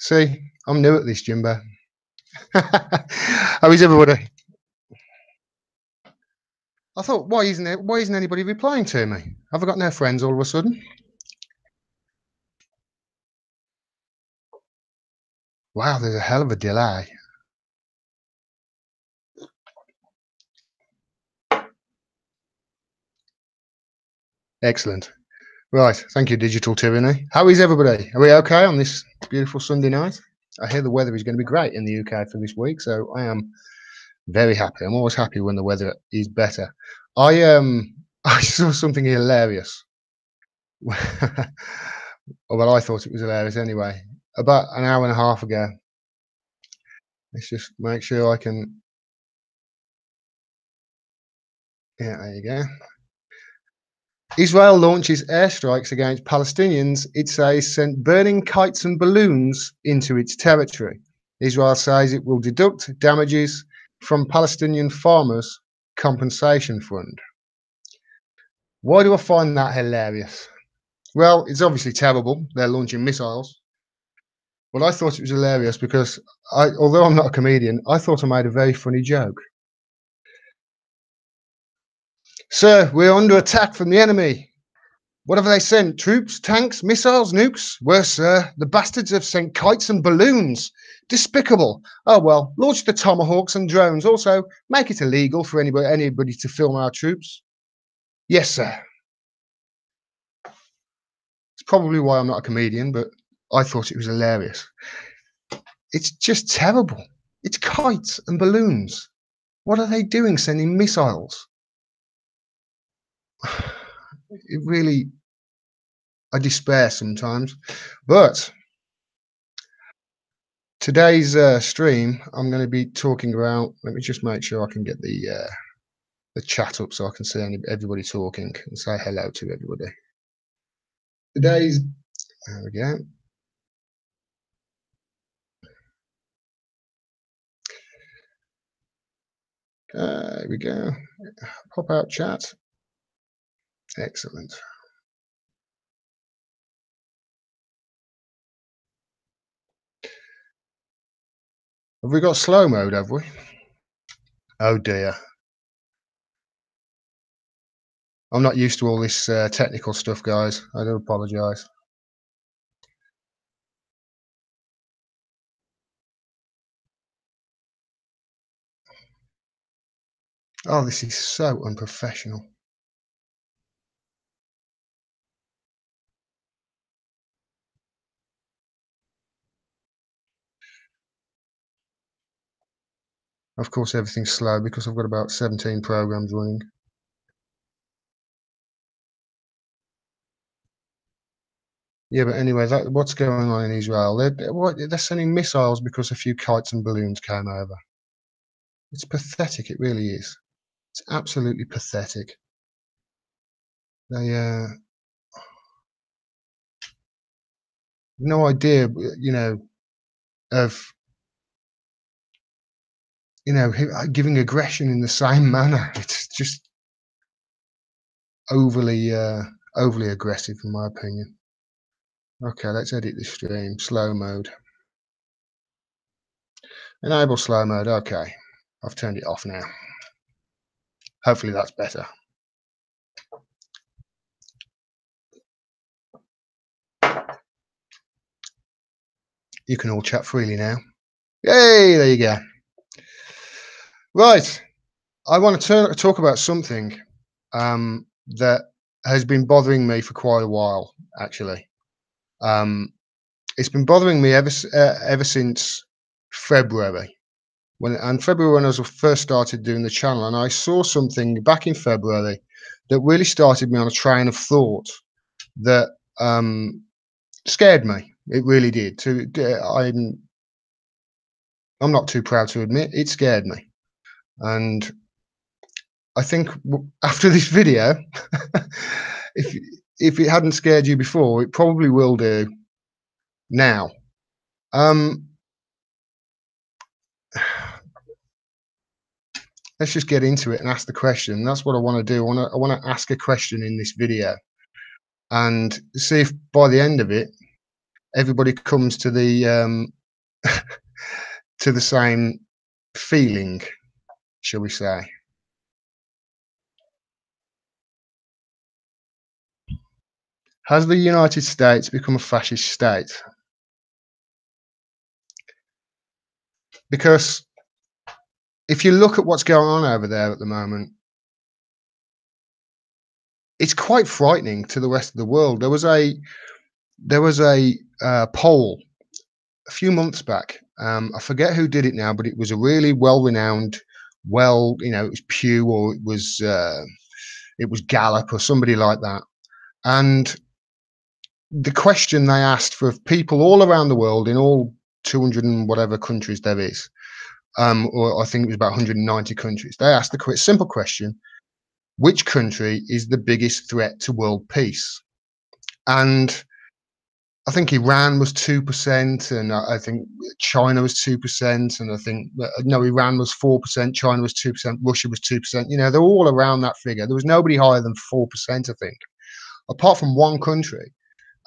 See, I'm new at this, Jimbo. How is everybody? I thought, why isn't anybody replying to me? Have I got no friends all of a sudden? Wow, there's a hell of a delay. Excellent. Right, thank you, Digital Tyranny. How is everybody? Are we okay on this beautiful Sunday night? I hear the weather is going to be great in the UK for this week, so I am very happy. I'm always happy when the weather is better. I I saw something hilarious. Well, I thought it was hilarious anyway. About an hour and a half ago. Let's just make sure I can. Yeah, there you go. Israel launches airstrikes against Palestinians, it says, sent burning kites and balloons into its territory. Israel says it will deduct damages from Palestinian farmers' compensation fund. Why do I find that hilarious? Well, it's obviously terrible. They're launching missiles. But I thought it was hilarious because, although I'm not a comedian, I thought I made a very funny joke. Sir, we're under attack from the enemy. What have they sent? Troops, tanks, missiles, nukes? Worse, sir, the bastards have sent kites and balloons. Despicable. Oh, well, launch the tomahawks and drones. Also, make it illegal for anybody to film our troops. Yes, sir. It's probably why I'm not a comedian, but I thought it was hilarious. It's just terrible. It's kites and balloons. What are they doing sending missiles? It really, I despair sometimes. But today's stream, I'm going to be talking about. Let me just make sure I can get the chat up so I can see everybody talking and say hello to everybody. Today's, there we go. There we go. Pop out chat. Excellent. Have we got slow mode, have we? Oh dear. I'm not used to all this technical stuff, guys. I do apologise. Oh, this is so unprofessional. Of course, everything's slow because I've got about 17 programs running. Yeah, but anyway, what's going on in Israel? They're sending missiles because a few kites and balloons came over. It's pathetic. It really is. It's absolutely pathetic. They no idea, of giving aggression in the same manner. It's just overly aggressive, in my opinion. Okay, let's edit the stream. Slow mode. Enable slow mode. Okay, I've turned it off now. Hopefully that's better. You can all chat freely now. Yay, there you go. Right, I want to talk about something that has been bothering me for quite a while, actually. It's been bothering me ever since February. When I first started doing the channel, and I saw something back in February that really started me on a train of thought that scared me. It really did. I'm not too proud to admit it scared me, and I think after this video, if it hadn't scared you before, it probably will do now. Let's just get into it and ask the question. That's what I want to do. I want to ask a question in this video and see if by the end of it everybody comes to the to the same feeling, shall we say. Has the United States become a fascist state? Because if you look at what's going on over there at the moment, it's quite frightening to the rest of the world. There was a poll a few months back. I forget who did it now, but it was a really well-renowned, it was Pew, or it was Gallup or somebody like that. And the question they asked for people all around the world, in all 200 and whatever countries there is, or I think it was about 190 countries, they asked the simple question: which country is the biggest threat to world peace? And I think Iran was 2%, and I think China was 2%, and I think no, Iran was 4%, China was 2%, Russia was 2%. They're all around that figure. There was nobody higher than 4%, I think, apart from one country,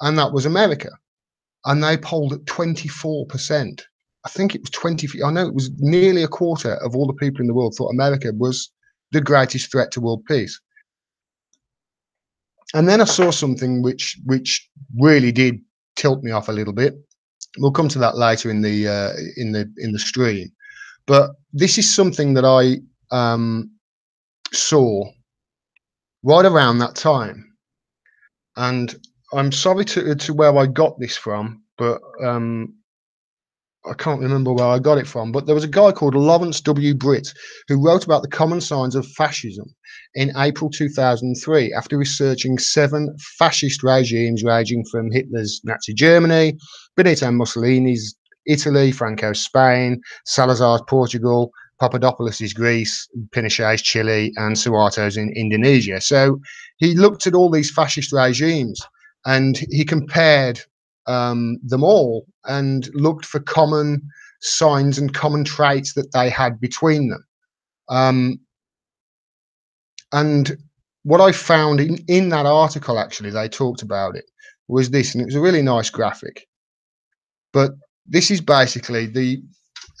and that was America. And they polled at 24%. I think it was 20. I know it was nearly a quarter of all the people in the world thought America was the greatest threat to world peace. And then I saw something which really did tilt me off a little bit. We'll come to that later in the stream. But this is something that I saw right around that time, and I'm sorry to where I got this from, but I can't remember where I got it from, but there was a guy called Lawrence W. Britt who wrote about the common signs of fascism in April 2003 after researching 7 fascist regimes ranging from Hitler's Nazi Germany, Benito Mussolini's Italy, Franco's Spain, Salazar's Portugal, Papadopoulos's Greece, Pinochet's Chile, and Suharto's in Indonesia. So he looked at all these fascist regimes and he compared them all and looked for common signs and common traits that they had between them. And what I found in that article, actually, they talked about it, was this, and it was a really nice graphic. But this is basically the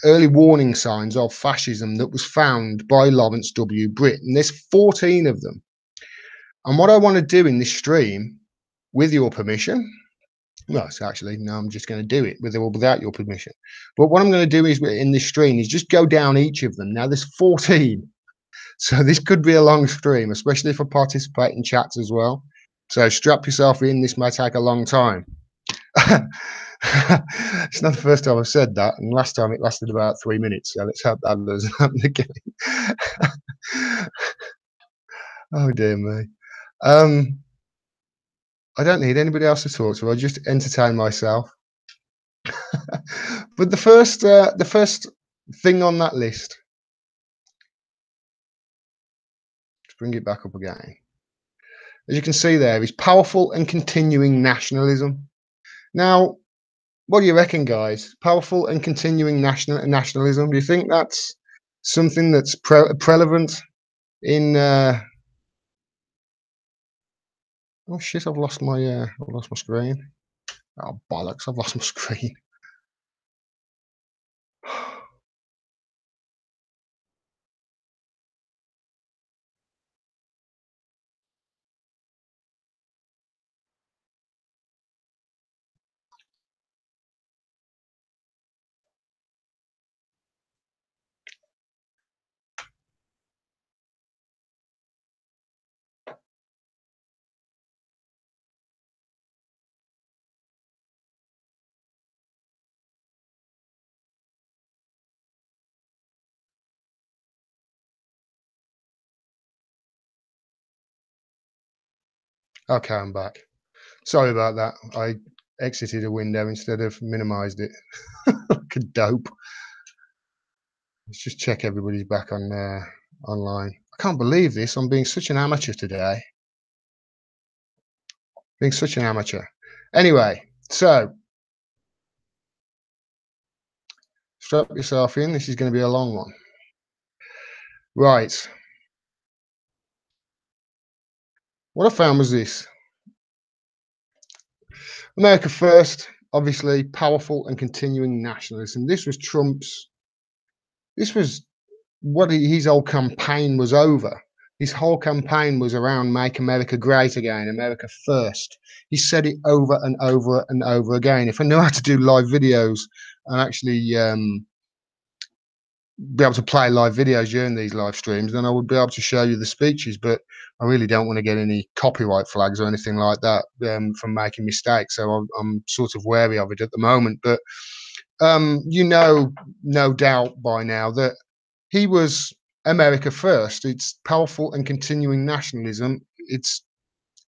early warning signs of fascism that was found by Lawrence W. Britt, and there's 14 of them. And what I want to do in this stream, with your permission, well, so actually, no, I'm just going to do it with or without your permission. But what I'm going to do is in this stream is just go down each of them. Now, there's 14. So this could be a long stream, especially if I participate in chats as well. So strap yourself in. This may take a long time. It's not the first time I've said that. And last time it lasted about 3 minutes. So let's hope that doesn't happen again. Oh, dear me. I don't need anybody else to talk to. I just entertain myself. But the first thing on that list, let's bring it back up again. As you can see there, is powerful and continuing nationalism. Now, what do you reckon, guys? Powerful and continuing nationalism. Do you think that's something that's prevalent in? Oh shit! I've lost my screen. Oh bollocks! I've lost my screen. Okay, I'm back. Sorry about that. I exited a window instead of minimized it. Like a dope. Let's just check everybody's back on online. I can't believe this. I'm being such an amateur today. Being such an amateur. Anyway, so strap yourself in. This is going to be a long one. Right. What I found was this. America first. obviously powerful and continuing nationalism. This was Trump's. This was what his whole campaign was over. His whole campaign was around "Make America Great Again," America first. He said it over and over and over again. If I knew how to do live videos and actually be able to play live videos during these live streams, then I would be able to show you the speeches. But I really don't want to get any copyright flags or anything like that from making mistakes. So I'm sort of wary of it at the moment. But you know, no doubt by now that he was America first. It's powerful and continuing nationalism. It's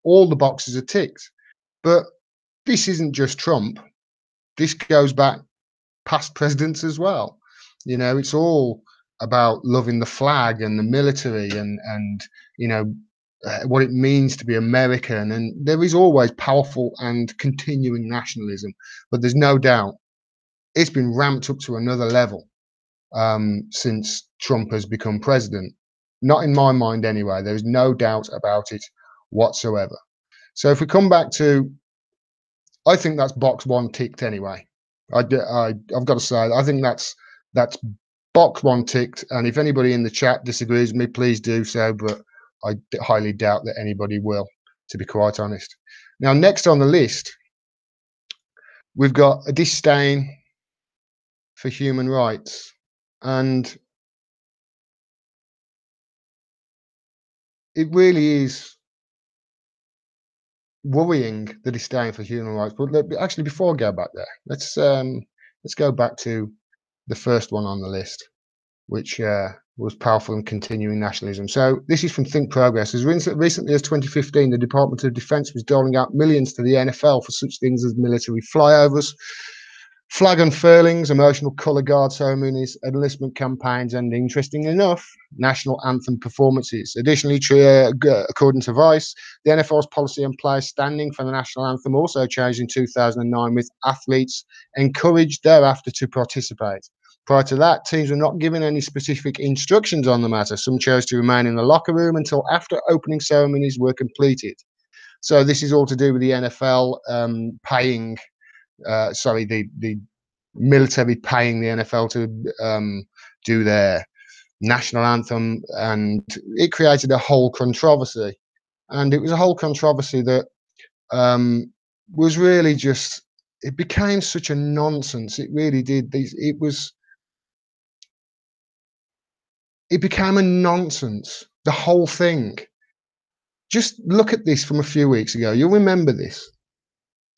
all the boxes are ticked. But this isn't just Trump. This goes back past presidents as well. You know, it's all about loving the flag and the military and you know what it means to be American. And there is always powerful and continuing nationalism, but there's no doubt it's been ramped up to another level since Trump has become president. Not in my mind, anyway. There is no doubt about it whatsoever. So if we come back to, I think that's box one ticked anyway. I've got to say, I think that's box one ticked. And if anybody in the chat disagrees with me, please do so. But I highly doubt that anybody will, to be quite honest. Now, next on the list, we've got a disdain for human rights. And it really is worrying, the disdain for human rights. But actually, before I go back there, let's go back to the first one on the list, which was powerful and continuing nationalism. So this is from Think Progress. As recently as 2015, the Department of Defense was doling out millions to the NFL for such things as military flyovers, flag unfurlings, emotional colour guard ceremonies, enlistment campaigns, and interestingly enough, national anthem performances. Additionally, according to Vice, the NFL's policy on players standing for the national anthem also changed in 2009, with athletes encouraged thereafter to participate. Prior to that, teams were not given any specific instructions on the matter. Some chose to remain in the locker room until after opening ceremonies were completed. So this is all to do with the NFL paying the military paying the NFL to do their national anthem, and it created a whole controversy. And it was a whole controversy that was really just, it became such a nonsense. It really did. It became a nonsense, the whole thing. Just look at this from a few weeks ago. You'll remember this.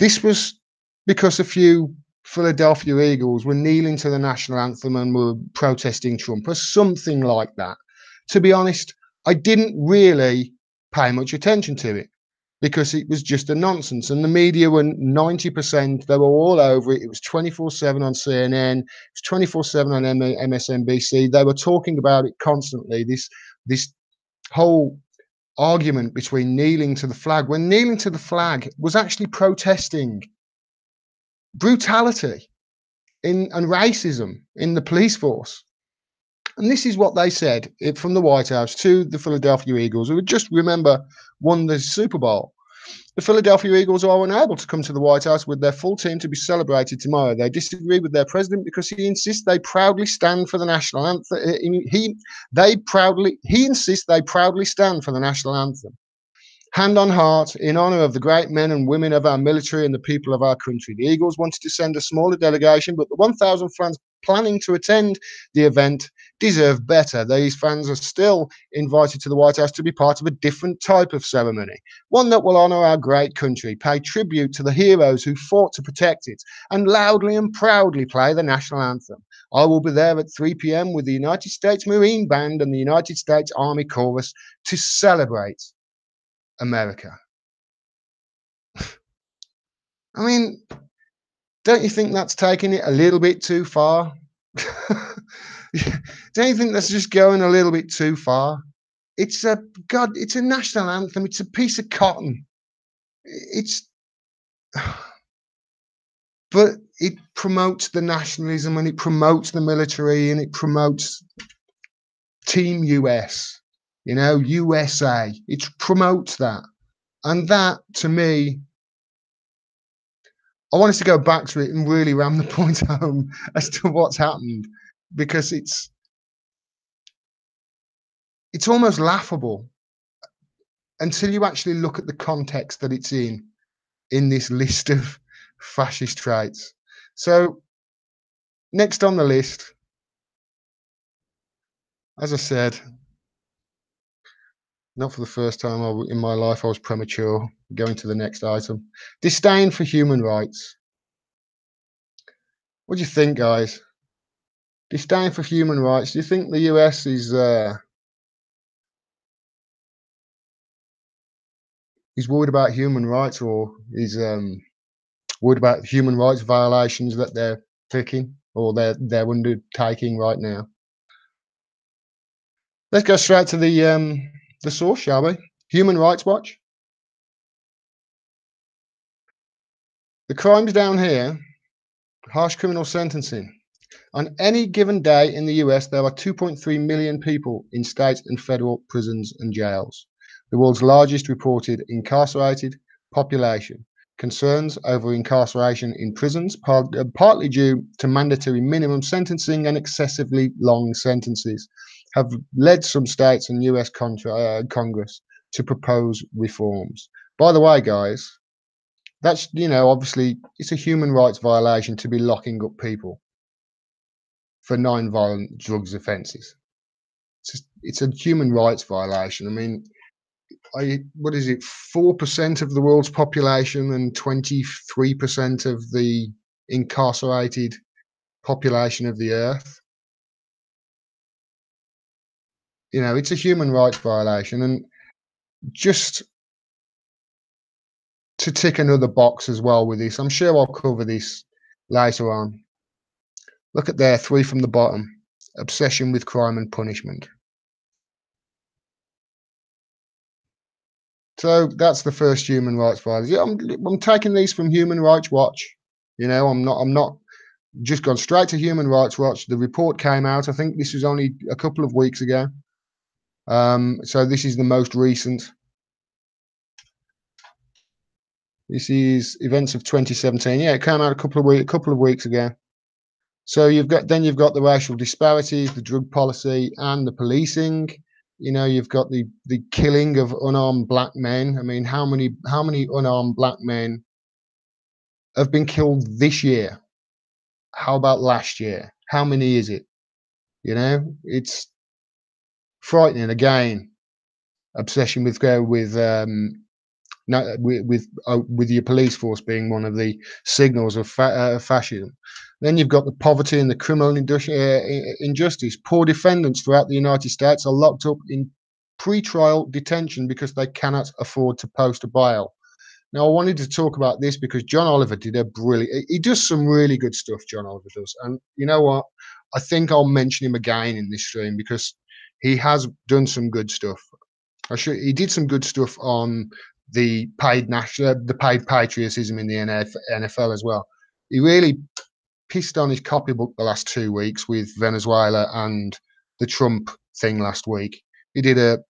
This was because a few Philadelphia Eagles were kneeling to the national anthem and were protesting Trump or something like that. To be honest, I didn't really pay much attention to it because it was just a nonsense. And the media were 90%, they were all over it. It was 24/7 on CNN, it was 24/7 on MSNBC. They were talking about it constantly. This whole argument between kneeling to the flag, when kneeling to the flag was actually protesting brutality and racism in the police force. And this is what they said from the White House to the Philadelphia Eagles, who just remember won the Super Bowl. The Philadelphia Eagles are unable to come to the White House with their full team to be celebrated tomorrow. They disagree with their president because he insists they proudly stand for the national anthem. He insists they proudly stand for the national anthem. Hand on heart, in honor of the great men and women of our military and the people of our country. The Eagles wanted to send a smaller delegation, but the 1,000 fans planning to attend the event deserve better. These fans are still invited to the White House to be part of a different type of ceremony, one that will honor our great country, pay tribute to the heroes who fought to protect it, and loudly and proudly play the national anthem. I will be there at 3 p.m. with the United States Marine Band and the United States Army Chorus to celebrate America. I mean, don't you think that's taking it a little bit too far? Don't you think that's just going a little bit too far? It's a national anthem. It's a piece of cotton. But it promotes the nationalism and it promotes the military and it promotes Team US. You know, USA. It promotes that. And that, to me, I wanted to go back to it and really ram the point home as to what's happened, because it's almost laughable until you actually look at the context that it's in this list of fascist traits. So next on the list, as I said, not for the first time in my life I was premature. Going to the next item. Disdain for human rights. What do you think, guys? Disdain for human rights. Do you think the US is worried about human rights, or is worried about human rights violations that they're picking or they're undertaking right now? Let's go straight to the source, shall we? Human Rights Watch. The crimes down here, harsh criminal sentencing. On any given day in the US, there are 2.3 million people in state and federal prisons and jails, the world's largest reported incarcerated population. Concerns over incarceration in prisons, partly due to mandatory minimum sentencing and excessively long sentences, have led some states and US Congress to propose reforms. By the way, guys, that's, obviously it's a human rights violation to be locking up people for non-violent drugs offences. It's a human rights violation. I mean, what is it? 4% of the world's population and 23% of the incarcerated population of the earth. It's a human rights violation. And just to tick another box as well with this, I'm sure I'll cover this later on. Look at there, 3 from the bottom. Obsession with crime and punishment. So that's the first human rights violation. Yeah, I'm taking these from Human Rights Watch. I'm not just gone straight to Human Rights Watch. The report came out. I think this was only a couple of weeks ago. So this is the most recent. This is events of 2017. Yeah, it came out a couple of weeks ago. So you've got the racial disparities, the drug policy, and the policing. You've got the killing of unarmed black men. I mean, how many unarmed black men have been killed this year? How about last year? How many is it? It's frightening. Again, obsession with your police force being one of the signals of fascism. Then you've got the poverty and the criminal injustice. Poor defendants throughout the United States are locked up in pre-trial detention because they cannot afford to post a bail. Now, I wanted to talk about this because John Oliver he does some really good stuff, John Oliver does. And you know what? I think I'll mention him again in this stream because he has done some good stuff. He did some good stuff on the paid patriotism in the NFL as well. He really pissed on his copybook the last 2 weeks with Venezuela and the Trump thing last week. He did a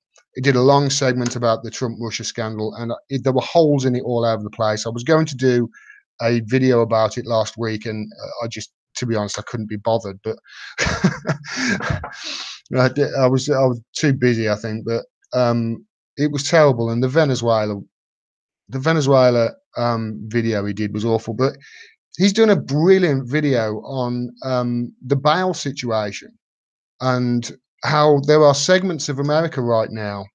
long segment about the Trump-Russia scandal, and there were holes in it all over the place. I was going to do a video about it last week, and to be honest, I couldn't be bothered. But I was too busy, I think. But it was terrible, and the Venezuela video he did was awful. But he's done a brilliant video on the bail situation and how there are segments of America right now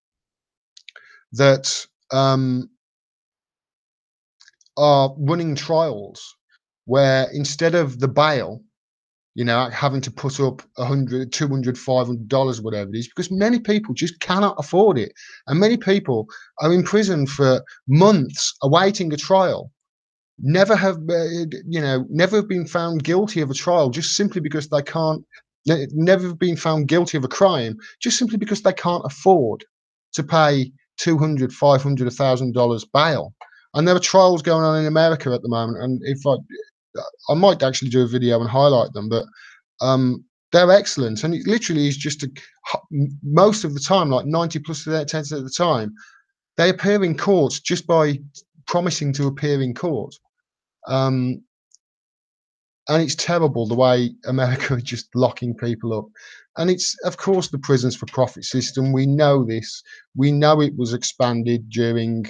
that are running trials where instead of the bail, having to put up $100, $200, $500, whatever it is, because many people just cannot afford it. And many people are in prison for months awaiting a trial, never have been found guilty of a trial just simply because they can't, never been found guilty of a crime just simply because they can't afford to pay $200, $500, $1,000 bail. And there are trials going on in America at the moment. And if I might actually do a video and highlight them, but they're excellent. And it literally is just most of the time, like 90+% of the time, they appear in court just by promising to appear in court. And and it's terrible the way America is just locking people up. And it's, of course, the prisons for profit system. We know this. We know it was expanded during.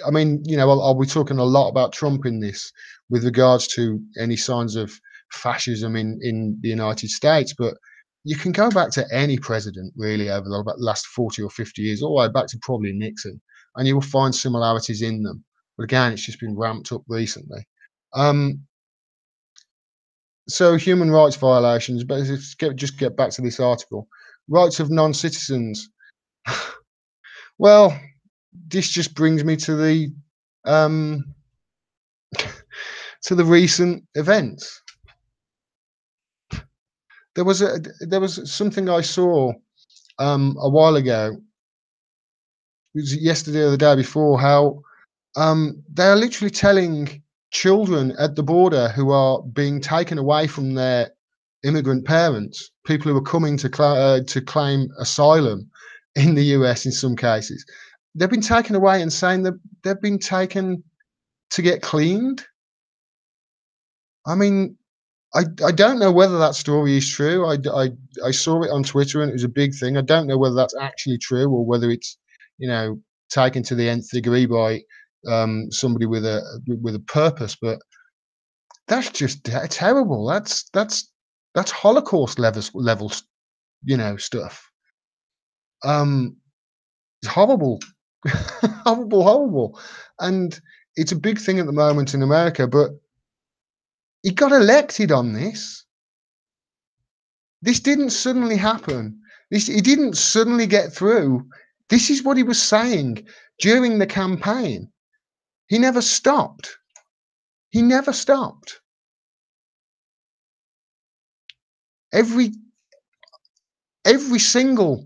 I mean, you know, I'll be talking a lot about Trump in this with regards to any signs of fascism in the United States, but you can go back to any president really over the last 40 or 50 years, all the way back to probably Nixon, and you will find similarities in them. But again, it's just been ramped up recently. Um, so human rights violations, but just get back to this article. Rights of non-citizens. Well, this just brings me to the um, recent events. There was something I saw a while ago. It was yesterday or the day before. How they are literally telling children at the border who are being taken away from their immigrant parents, people who are coming to claim asylum in the US in some cases, they've been taken away and saying that they've been taken to get cleaned. I mean, I don't know whether that story is true. I saw it on Twitter and it was a big thing. I don't know whether that's actually true or whether it's, you know, taken to the nth degree by somebody with a purpose. But that's just terrible. That's Holocaust levels, you know, stuff. It's horrible, horrible, and it's a big thing at the moment in America. But he got elected on this. This didn't suddenly happen. He didn't suddenly get through. This is what he was saying during the campaign. He never stopped. He never stopped. Every single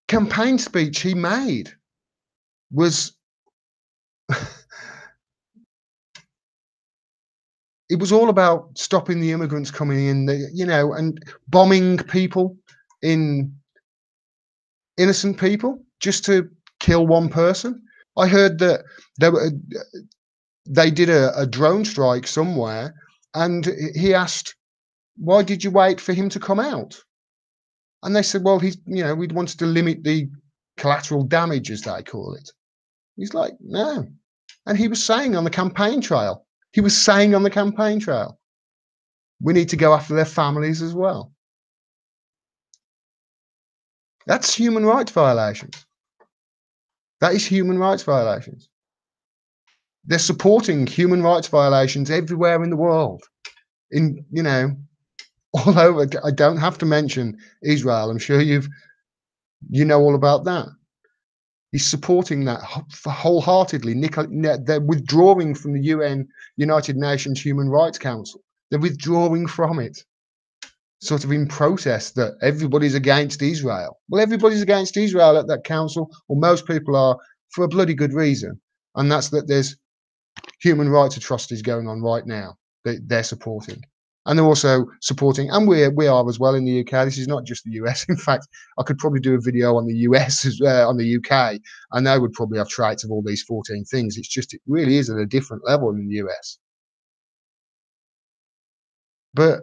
campaign speech he made was it was all about stopping the immigrants coming in, you know, and bombing people, innocent people, just to kill one person. I heard that they did a drone strike somewhere, and he asked, "Why did you wait for him to come out?" And they said, "Well, we wanted to limit the collateral damage, as they call it." He's like, "No," and he was saying on the campaign trail, we need to go after their families as well. That's human rights violations. That is human rights violations. They're supporting human rights violations everywhere in the world. All over. I don't have to mention Israel. I'm sure you know all about that. He's supporting that wholeheartedly. They're withdrawing from the UN, United Nations Human Rights Council. They're withdrawing from it, sort of in protest that everybody's against Israel. Well, everybody's against Israel at that council, or most people are, for a bloody good reason. And that's that there's human rights atrocities going on right now that they're supporting. And they're also supporting, and we are as well in the UK. This is not just the US. In fact, I could probably do a video on the US, on the UK, and they would probably have traits of all these 14 things. It's just, it really is at a different level in the US. But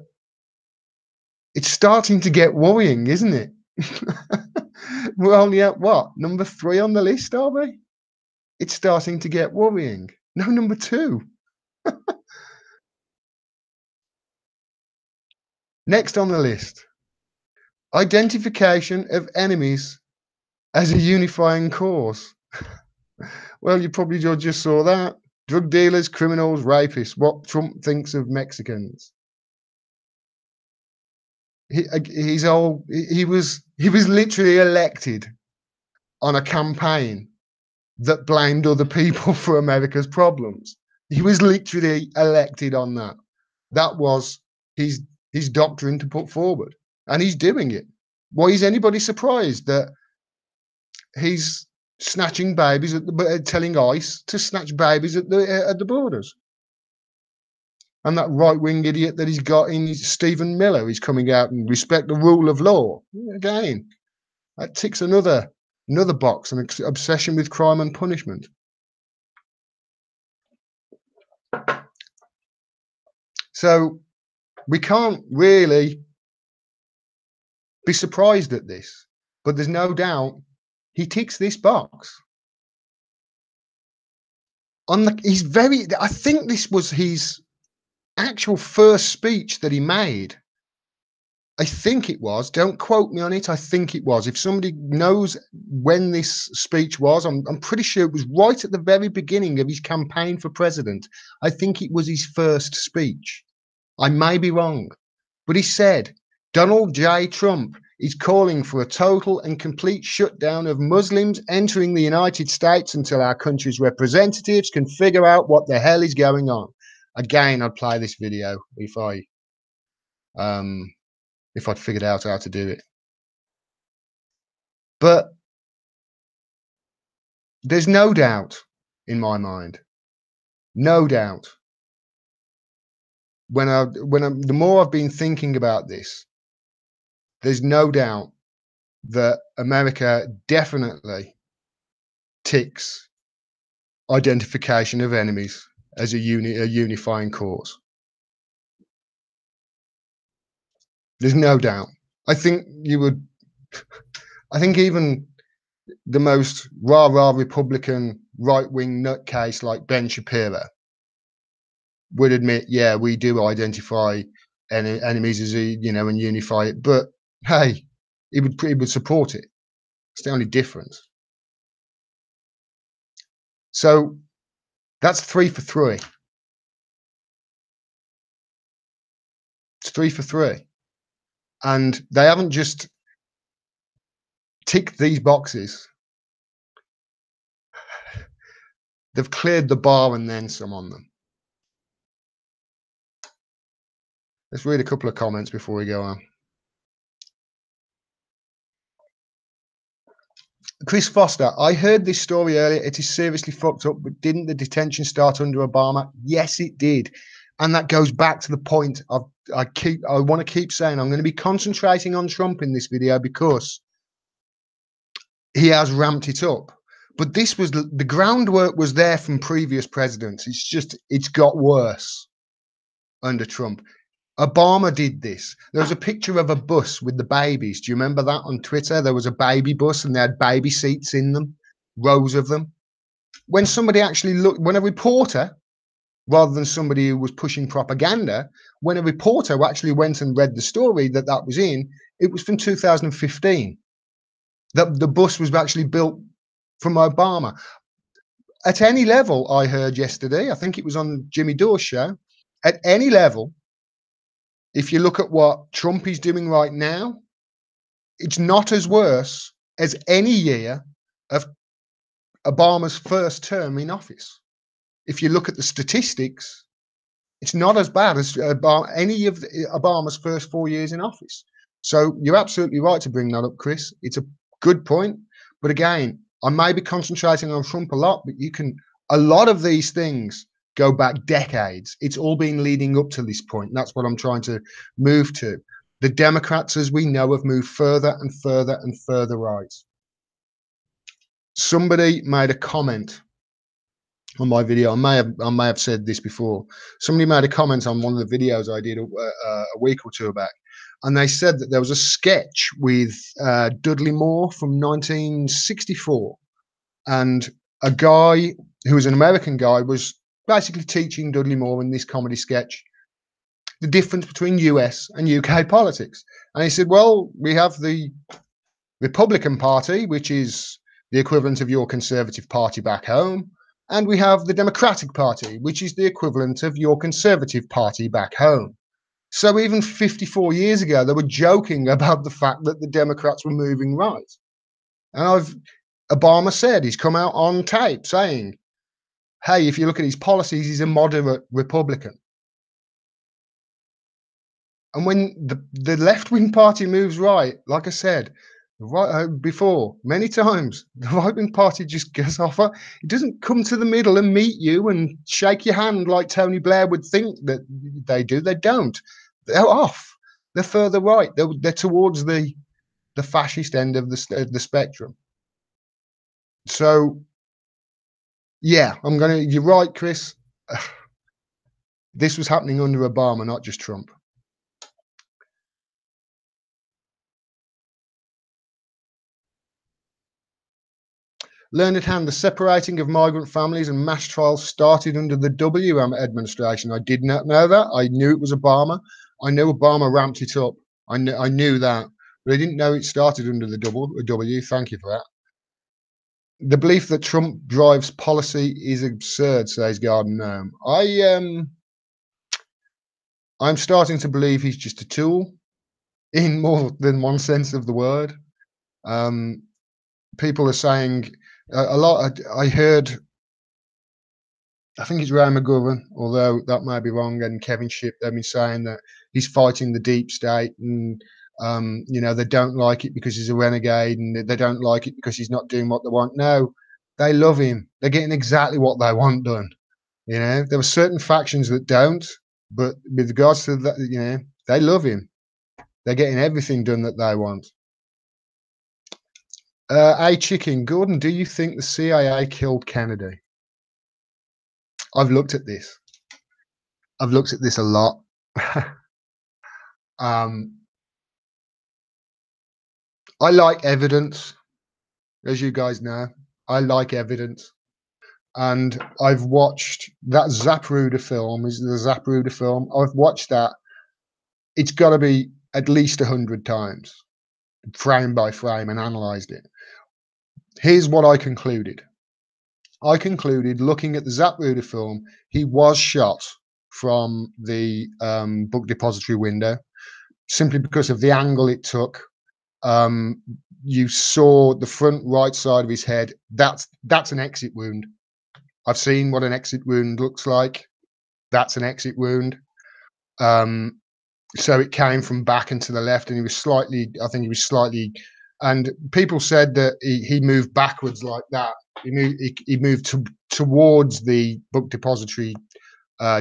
it's starting to get worrying, isn't it? We're only at what? Number 3 on the list, are we? It's starting to get worrying. No, number 2. Next on the list, identification of enemies as a unifying cause. Well, you probably just saw that. Drug dealers, criminals, rapists. What Trump thinks of Mexicans. He was literally elected on a campaign that blamed other people for America's problems. He was literally elected on that. That was his doctrine to put forward, and he's doing it. Why is anybody surprised that he's snatching babies telling ICE to snatch babies at the borders? And that right-wing idiot that he's got in Stephen Miller is coming out and respect the rule of law. Again, that ticks another box, an obsession with crime and punishment. So we can't really be surprised at this, but there's no doubt he ticks this box. I think this was his actual first speech that he made. I think it was. Don't quote me on it. I think it was. If somebody knows when this speech was, I'm pretty sure it was right at the very beginning of his campaign for president. I think it was his first speech. I may be wrong, but he said, Donald J. Trump is calling for a total and complete shutdown of Muslims entering the United States until our country's representatives can figure out what the hell is going on. Again, I'd play this video if I'd figured out how to do it. But there's no doubt in my mind, no doubt. The more I've been thinking about this, there's no doubt that America definitely ticks identification of enemies as a unifying cause. There's no doubt. I think even the most rah-rah Republican right-wing nutcase like Ben Shapiro would admit, yeah, we do identify enemies as and unify it. But hey, he would support it. It's the only difference. So that's 3 for 3. It's 3 for 3. And they haven't just ticked these boxes. They've cleared the bar and then some on them. Let's read a couple of comments before we go on. Chris Foster, I heard this story earlier. It is seriously fucked up, but didn't the detention start under Obama? Yes, it did. And that goes back to the point I want to keep saying. I'm going to be concentrating on Trump in this video because he has ramped it up. But this was the groundwork was there from previous presidents. It's got worse under Trump. Obama did this. There was a picture of a bus with the babies. Do you remember that on Twitter? There was a baby bus and they had baby seats in them, rows of them. When somebody actually looked, when a reporter, rather than somebody who was pushing propaganda, when a reporter actually went and read the story that was in, it was from 2015. That the bus was actually built from Obama. At any level, I heard yesterday, I think it was on Jimmy Dore's show, at any level, if you look at what Trump is doing right now, it's not as worse as any year of Obama's first term in office. If you look at the statistics, it's not as bad as any of Obama's first 4 years in office. So you're absolutely right to bring that up, Chris. It's a good point. But again, I may be concentrating on Trump a lot, but a lot of these things go back decades. It's all been leading up to this point. And that's what I'm trying to move to. The Democrats, as we know, have moved further and further and further right. Somebody made a comment on my video. I may have said this before. Somebody made a comment on one of the videos I did a week or two back, and they said that there was a sketch with Dudley Moore from 1964, and a guy who was an American guy was basically teaching Dudley Moore in this comedy sketch the difference between US and UK politics. And he said, well, we have the Republican Party, which is the equivalent of your Conservative Party back home, and we have the Democratic Party, which is the equivalent of your Conservative Party back home. So even 54 years ago, they were joking about the fact that the Democrats were moving right. And Obama said, he's come out on tape saying, hey, if you look at his policies, he's a moderate Republican. And when the left-wing party moves right, like I said before, many times, the right-wing party just goes off. It doesn't come to the middle and meet you and shake your hand like Tony Blair would think that they do. They don't. They're off. They're further right. They're towards the fascist end of the spectrum. So, yeah, you're right, Chris. This was happening under Obama, not just Trump. Learned hand, the separating of migrant families and mass trials started under the WM administration. I did not know that. I knew it was Obama. I knew Obama ramped it up. I knew that, but I didn't know it started under the W. Thank you for that. The belief that Trump drives policy is absurd, says Garden Gnome. I'm starting to believe he's just a tool, in more than one sense of the word. People are saying a lot. I heard, I think it's Ray McGovern, although that might be wrong, and Kevin Shipp, they've been saying that he's fighting the deep state, and they don't like it because he's a renegade, and they don't like it because he's not doing what they want. No, they love him. They're getting exactly what they want done. There were certain factions that don't, but with regards to that, they love him. They're getting everything done that they want. Chicken, Gordon, do you think the CIA killed Kennedy? I've looked at this. I've looked at this a lot. I like evidence, as you guys know. I like evidence. And I've watched that Zapruder film, is the Zapruder film. I've watched that. It's got to be at least 100 times, frame by frame, and analysed it. Here's what I concluded. I concluded, looking at the Zapruder film, he was shot from the book depository window, simply because of the angle it took. You saw the front right side of his head. That's an exit wound. I've seen what an exit wound looks like. That's an exit wound. So it came from back and to the left, and I think he was slightly, and people said that he moved backwards like that. He moved towards the book depository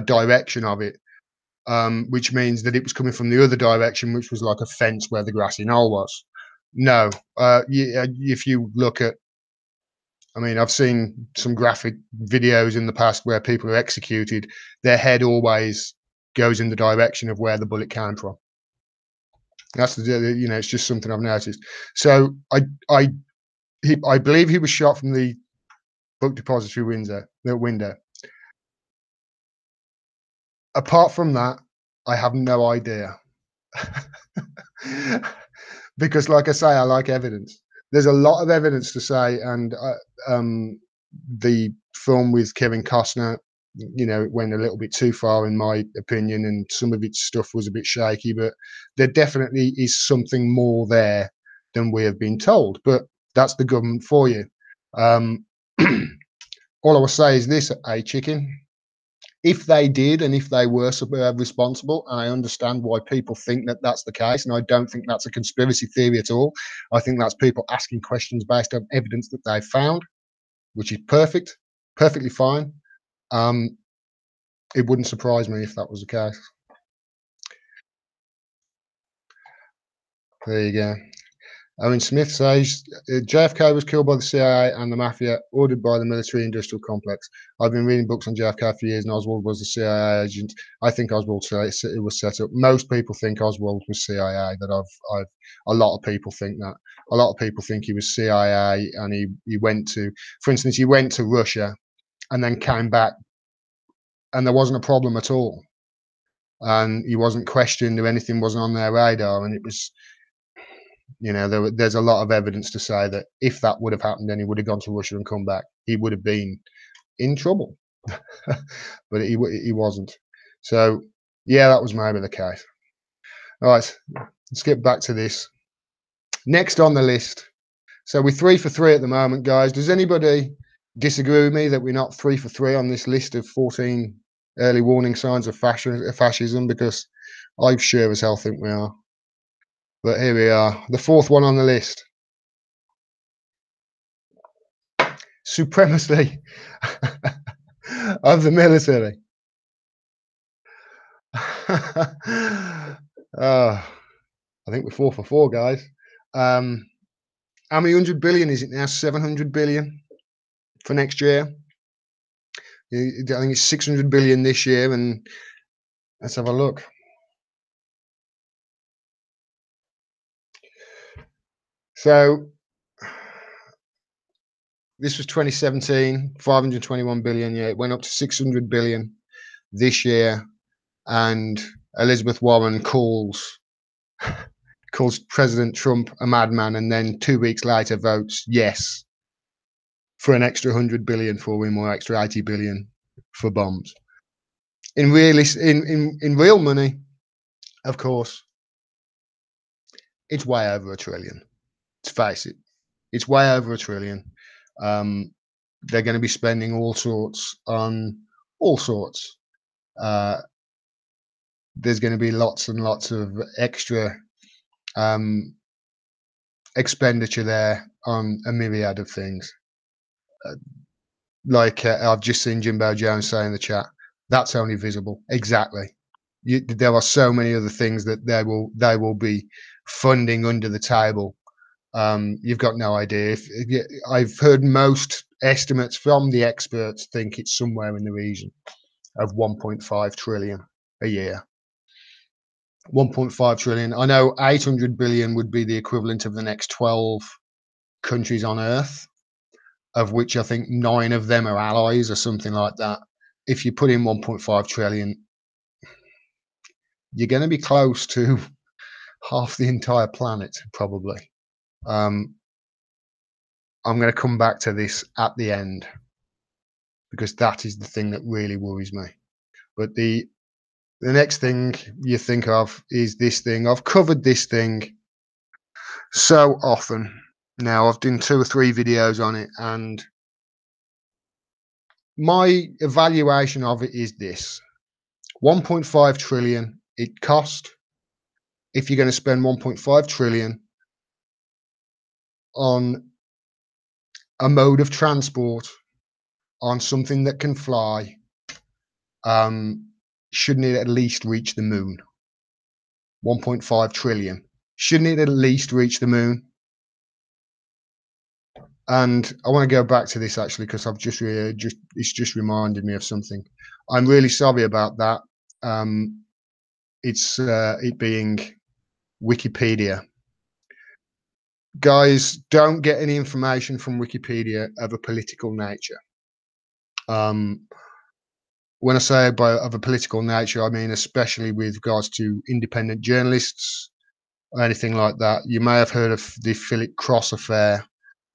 direction of it, which means that it was coming from the other direction, which was like a fence where the grassy knoll was. No, if you look at, I've seen some graphic videos in the past where people are executed, their head always goes in the direction of where the bullet came from. That's it's just something I've noticed. So I believe he was shot from the book depository window. Apart from that, I have no idea. Because, like I say, I like evidence. There's a lot of evidence to say, and the film with Kevin Costner, it went a little bit too far in my opinion, and some of its stuff was a bit shaky, but there definitely is something more there than we have been told. But that's the government for you. All I will say is this, chicken. If they did, and if they were responsible, and I understand why people think that that's the case, and I don't think that's a conspiracy theory at all. I think that's people asking questions based on evidence that they've found, which is perfectly fine. It wouldn't surprise me if that was the case. There you go. Smith says JFK was killed by the CIA and the mafia, ordered by the military-industrial complex. I've been reading books on JFK for years, and Oswald was the CIA agent. I think Oswald was set up. Most people think Oswald was CIA. A lot of people think that. A lot of people think he was CIA, and he went to, for instance, he went to Russia, and then came back, and there wasn't a problem at all, and he wasn't questioned, or anything wasn't on their radar, and it was. There's a lot of evidence to say that if that would have happened, then he would have gone to Russia and come back. He would have been in trouble, but he wasn't. So, yeah, that was maybe the case. All right, let's get back to this. Next on the list. So we're 3 for 3 at the moment, guys. Does anybody disagree with me that we're not 3 for 3 on this list of 14 early warning signs of fascism? Because I sure as hell think we are. But here we are, the 4th one on the list. Supremacy of the military. I think we're 4 for 4, guys. How many 100 billion is it now? 700 billion for next year. I think it's 600 billion this year, and Let's have a look. So this was 2017, 521 billion. Yeah, it went up to 600 billion this year. And Elizabeth Warren calls President Trump a madman, and then 2 weeks later votes yes for an extra 100 billion for him, or extra 80 billion for bombs. In real money, of course, it's way over $1 trillion. Let's face it, it's way over $1 trillion. They're going to be spending all sorts on all sorts. There's going to be lots and lots of extra expenditure there on a myriad of things. I've just seen Jimbo Jones say in the chat, that's only visible. Exactly. There are so many other things that they will be funding under the table. You've got no idea. I've heard most estimates from the experts think it's somewhere in the region of 1.5 trillion a year. 1.5 trillion. I know 800 billion would be the equivalent of the next 12 countries on Earth, of which I think 9 of them are allies or something like that. If you put in 1.5 trillion, you're going to be close to half the entire planet, probably. I'm going to come back to this at the end, because that is the thing that really worries me. But the next thing you think of is this thing. I've covered this thing so often now. I've done 2 or 3 videos on it, and my evaluation of it is this: 1.5 trillion it cost. If you're going to spend 1.5 trillion on a mode of transport, on something that can fly, shouldn't it at least reach the moon? 1.5 trillion. Shouldn't it at least reach the moon? And I want to go back to this actually, because I've it's just reminded me of something. I'm really sorry about that. It's it being Wikipedia. Guys, don't get any information from Wikipedia of a political nature. When I say of a political nature, I mean especially with regards to independent journalists or anything like that. You may have heard of the Philip Cross affair.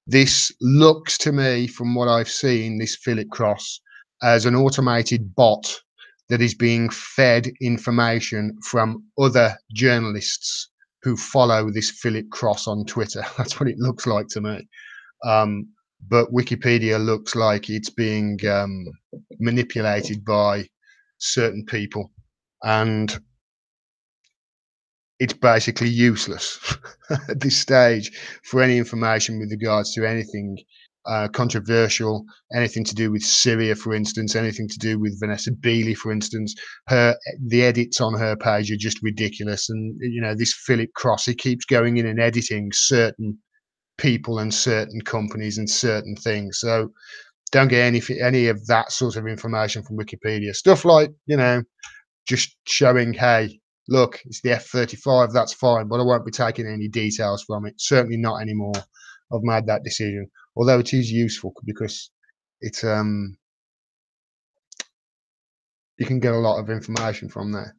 This looks to me, from what I've seen, this Philip Cross as an automated bot that is being fed information from other journalists who follow this Philip Cross on Twitter. That's what it looks like to me. But Wikipedia looks like it's being manipulated by certain people, and it's basically useless at this stage for any information with regards to anything controversial, anything to do with Syria, for instance, anything to do with Vanessa Beeley, for instance. The edits on her page are just ridiculous. And, you know, this Philip Cross, he keeps going in and editing certain people and certain companies and certain things. So don't get any of that sort of information from Wikipedia. Stuff like, you know, just showing, hey, look, it's the F-35, that's fine, but I won't be taking any details from it. Certainly not anymore. I've made that decision. Although it is useful, because it's you can get a lot of information from there.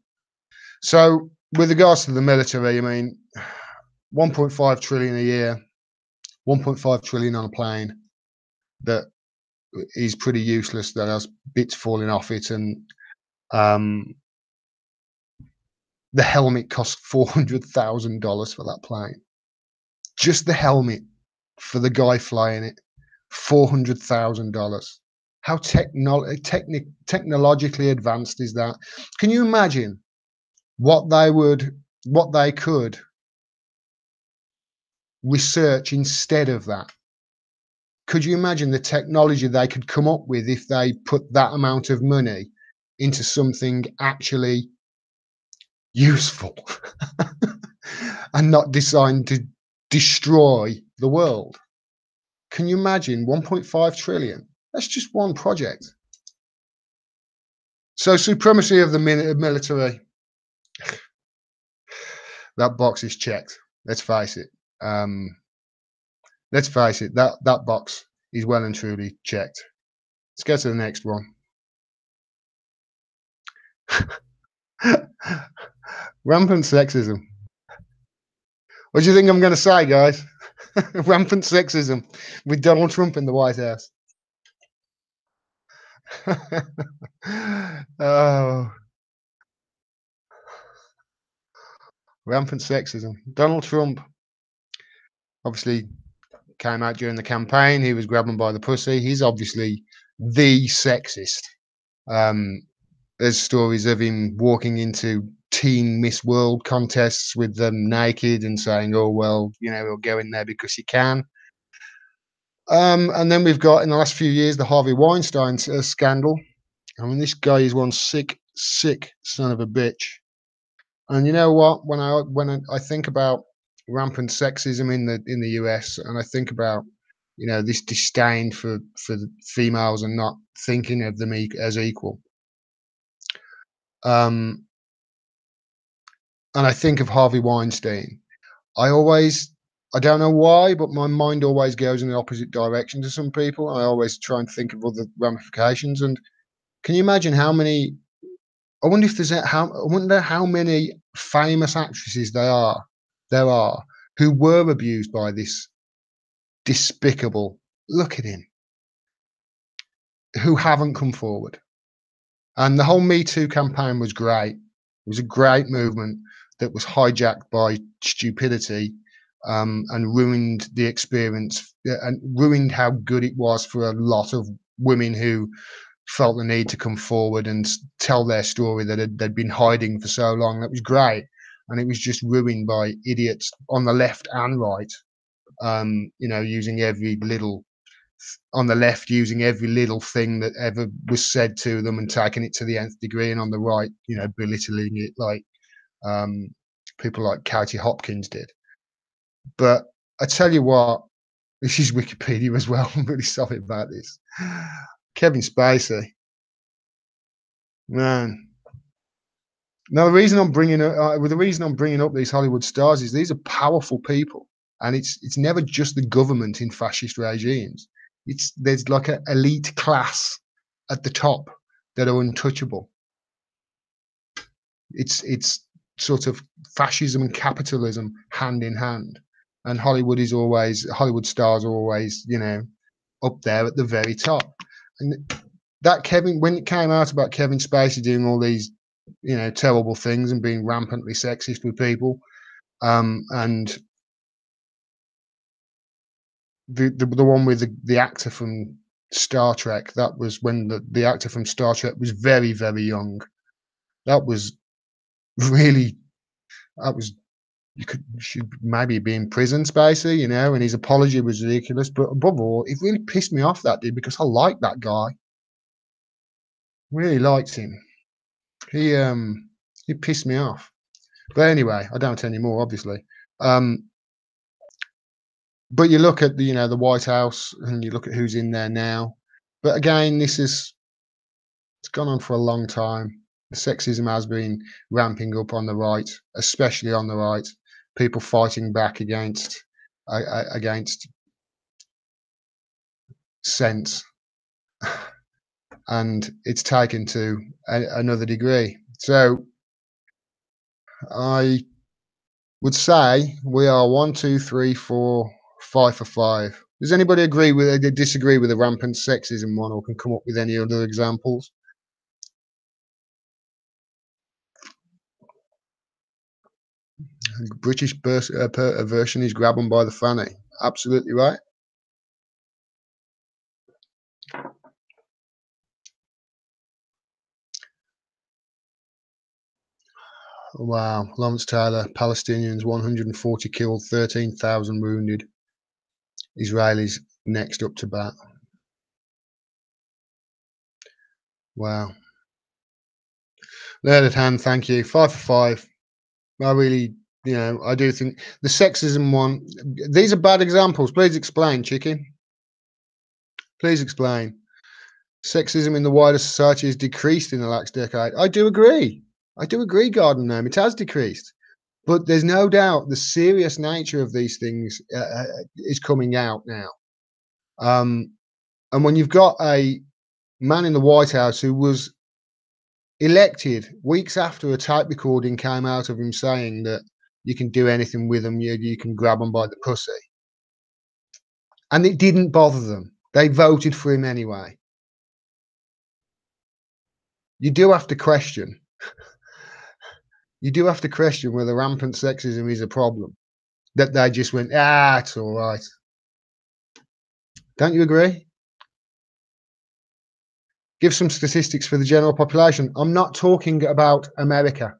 So with regards to the military, I mean, 1.5 trillion a year, 1.5 trillion on a plane that is pretty useless, that has bits falling off it, and the helmet cost $400,000 for that plane. Just the helmet for the guy flying it, $400,000. How technologically advanced is that? Can you imagine what they could research instead of that? Could you imagine the technology they could come up with if they put that amount of money into something actually useful and not designed to destroy the world? Can you imagine 1.5 trillion? That's just one project. So supremacy of the military. That box is checked. Let's face it. Let's face it. That box is well and truly checked. Let's go to the next one. Rampant sexism. What do you think I'm going to say, guys? Rampant sexism with Donald Trump in the White House. Oh, rampant sexism. Donald Trump obviously came out during the campaign. He was grabbing by the pussy. He's obviously the sexist. There's stories of him walking into teen Miss World contests with them naked and saying, "Oh well, you know, he'll go in there because he can." And then we've got in the last few years the Harvey Weinstein scandal. I mean, this guy is one sick son of a bitch. And you know what? When I think about rampant sexism in the US, and I think about this disdain for females and not thinking of them as equal, and I think of Harvey Weinstein, I don't know why, but my mind always goes in the opposite direction to some people. I always try and think of other ramifications. And can you imagine how many? I wonder if I wonder how many famous actresses there are who were abused by this despicable. Look at him, who haven't come forward. And the whole Me Too campaign was great. It was a great movement that was hijacked by stupidity, and ruined the experience, and ruined how good it was for a lot of women who felt the need to come forward and tell their story that they'd been hiding for so long. That was great. And it was just ruined by idiots on the left and right, using every little on the left, using every little thing that ever was said to them and taking it to the nth degree, and on the right, belittling it like people like Katie Hopkins did. But I tell you what, this is Wikipedia as well. I'm really sorry about this. Kevin Spacey, man. Now the reason I'm bringing up these Hollywood stars is these are powerful people, and it's never just the government in fascist regimes. There's like an elite class at the top that are untouchable. It's sort of fascism and capitalism hand in hand, and Hollywood stars are always up there at the very top. And that when it came out about Kevin Spacey doing all these terrible things and being rampantly sexist with people, and the one with the actor from Star Trek, that was when the actor from Star Trek was very, very young. That was really, you should maybe be in prison, Spacey, and his apology was ridiculous. But above all, it really pissed me off, that dude, because I liked that guy. Really liked him. He pissed me off. But anyway, I don't anymore, obviously. But you look at the White House, and you look at who's in there now. But again, it's gone on for a long time. The sexism has been ramping up on the right, especially on the right. People fighting back against sense, and it's taken to another degree. So I would say we are 1, 2, 3, 4, 5 for 5. Does anybody disagree with the rampant sexism one, or can come up with any other examples? British version is grab 'em by the fanny. Absolutely right. Wow. Lawrence Taylor, Palestinians 140 killed, 13,000 wounded. Israelis next up to bat. Wow. Learned hand, thank you. 5 for 5. I really, I do think the sexism one, these are bad examples. Please explain, Chicken. Please explain. Sexism in the wider society has decreased in the last decade. I do agree. I do agree, Garden Gnome. It has decreased. But there's no doubt the serious nature of these things is coming out now. And when you've got a man in the White House who was elected weeks after a tape recording came out of him saying that you can do anything with them, you can grab them by the pussy. And it didn't bother them. They voted for him anyway. You do have to question. You do have to question whether rampant sexism is a problem. That they just went, it's all right. Don't you agree? Give some statistics for the general population. I'm not talking about America.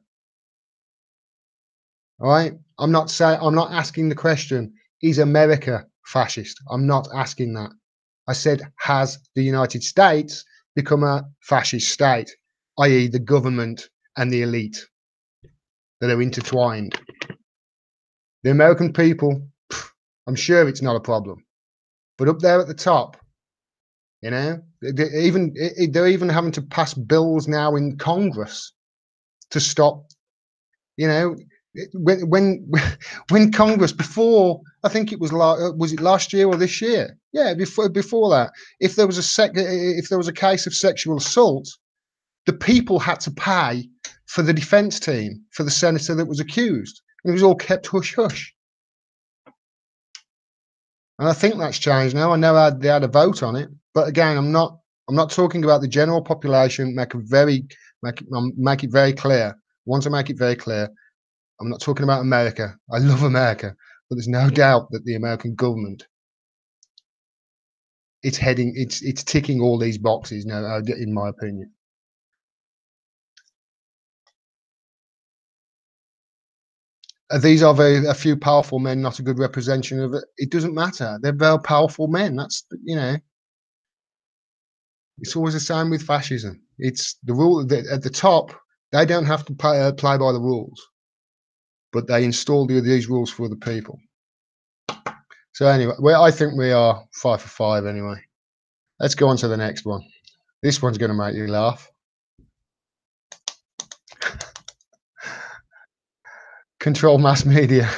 All right? I'm not asking the question, is America fascist? I'm not asking that. I said, has the United States become a fascist state, i.e. the government and the elite that are intertwined? The American people, I'm sure it's not a problem. But up there at the top, you know, they're even having to pass bills now in Congress to stop, you know, when Congress, before, I think it was it last year or this year? Yeah, before that, if there was a case of sexual assault, the people had to pay for the defense team for the senator that was accused, and it was all kept hush hush. And I think that's changed now. I know they had a vote on it, but again, I'm not talking about the general population. Make it very clear. I want to make it very clear. I'm not talking about America. I love America, but there's no doubt that the American government, it's ticking all these boxes now, in my opinion. These are a few powerful men, not a good representation of it. It doesn't matter. They're very powerful men. That's, you know, it's always the same with fascism. It's the rule at the top. They don't have to play by the rules, but they install these rules for the people. So anyway, I think we are 5 for 5 anyway. Let's go on to the next one. This one's going to make you laugh. Control mass media.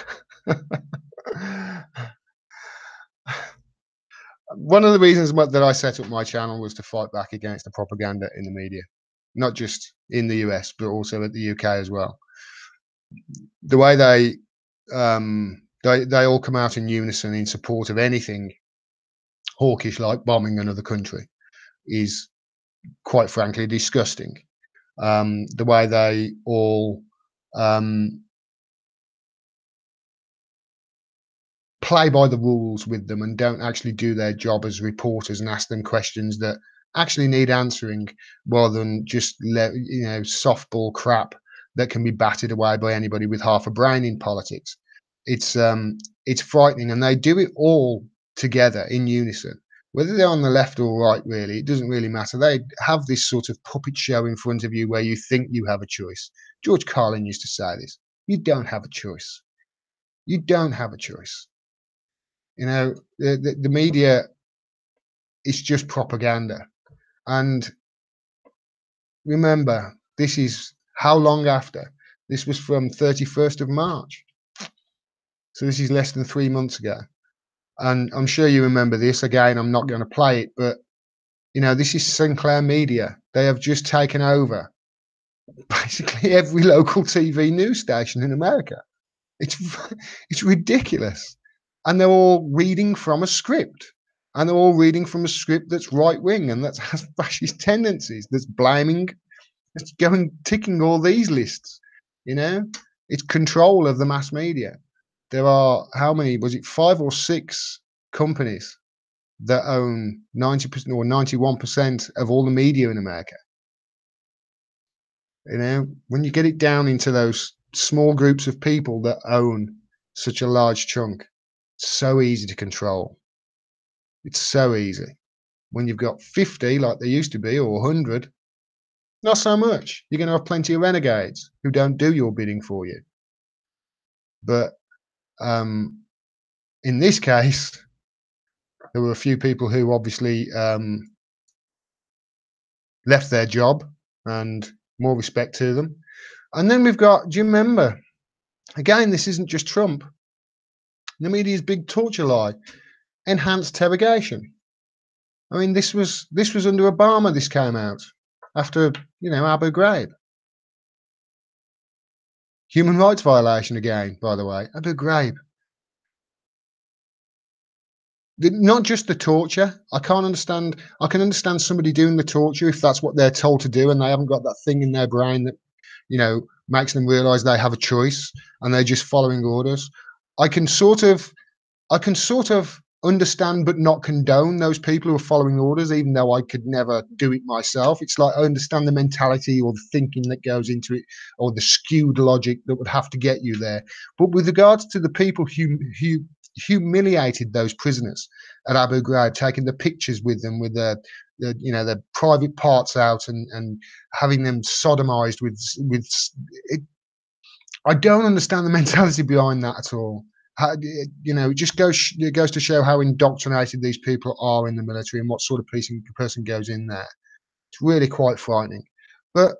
One of the reasons that I set up my channel was to fight back against the propaganda in the media, not just in the US, but also at the UK as well. The way they all come out in unison in support of anything hawkish like bombing another country is, quite frankly, disgusting. The way they all play by the rules with them and don't actually do their job as reporters and ask them questions that actually need answering, rather than just softball crap that can be batted away by anybody with half a brain in politics. It's frightening, and they do it all together in unison. Whether they're on the left or right, really, it doesn't really matter. They have this sort of puppet show in front of you where you think you have a choice. George Carlin used to say this: you don't have a choice. You don't have a choice. You know, the media is just propaganda. And remember, this is how long after? This was from 31st of March. So this is less than 3 months ago. And I'm sure you remember this. Again, I'm not going to play it, but, you know, this is Sinclair Media. They have just taken over basically every local TV news station in America. It's ridiculous. And they're all reading from a script. And they're all reading from a script that's right wing and that has fascist tendencies, that's blaming, it's ticking all these lists. You know, it's control of the mass media. There are, how many, was it 5 or 6 companies that own 90% or 91% of all the media in America? You know, when you get it down into those small groups of people that own such a large chunk, it's so easy to control. It's so easy. When you've got 50, like there used to be, or 100, not so much. You're going to have plenty of renegades who don't do your bidding for you. But in this case, there were a few people who obviously left their job, and more respect to them. And then we've got, do you remember, again, this isn't just Trump, the media's big torture lie, enhanced interrogation. I mean, this was under Obama. This came out after, you know, Abu Ghraib. Human rights violation again, by the way. Abu Ghraib. Not just the torture. I can't understand. I can understand somebody doing the torture if that's what they're told to do, and they haven't got that thing in their brain that, you know, makes them realize they have a choice and they're just following orders. I can sort of understand but not condone those people who are following orders, even though I could never do it myself. It's like I understand the mentality or the thinking that goes into it, or the skewed logic that would have to get you there. But with regards to the people who humiliated those prisoners at Abu Ghraib, taking the pictures with them with the you know, their private parts out, and having them sodomized with it, I don't understand the mentality behind that at all. How, you know, it goes to show how indoctrinated these people are in the military and what sort of person goes in there. It's really quite frightening. But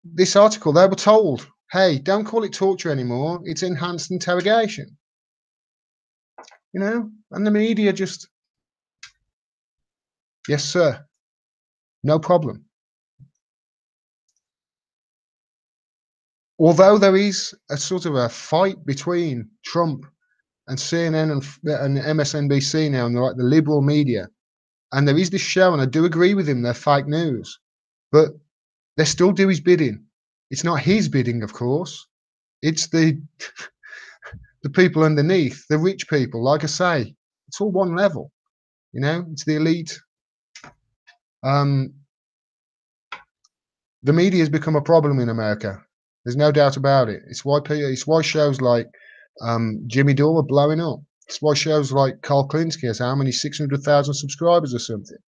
this article, they were told, hey, don't call it torture anymore. It's enhanced interrogation. You know, and the media just, yes, sir, no problem. Although there is a sort of a fight between Trump and CNN and MSNBC now, and the liberal media, and there is this show, and I do agree with him, they're fake news, but they still do his bidding. It's not his bidding, of course. It's the people underneath, the rich people. Like I say, it's all one level. You know, it's the elite. The media has become a problem in America. There's no doubt about it. It's why shows like Jimmy Dore are blowing up. It's why shows like Carl Klinsky has how many 600,000 subscribers or something.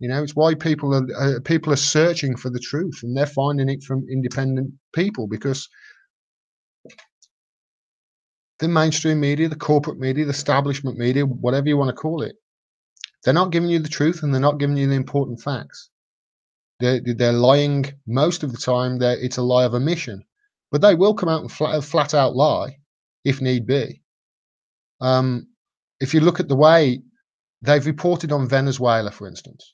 You know, it's why people are searching for the truth, and they're finding it from independent people, because the mainstream media, the corporate media, the establishment media, whatever you want to call it, they're not giving you the truth, and they're not giving you the important facts. They're lying most of the time. It's a lie of omission, but they will come out and flat out lie if need be. If you look at the way they've reported on Venezuela, for instance,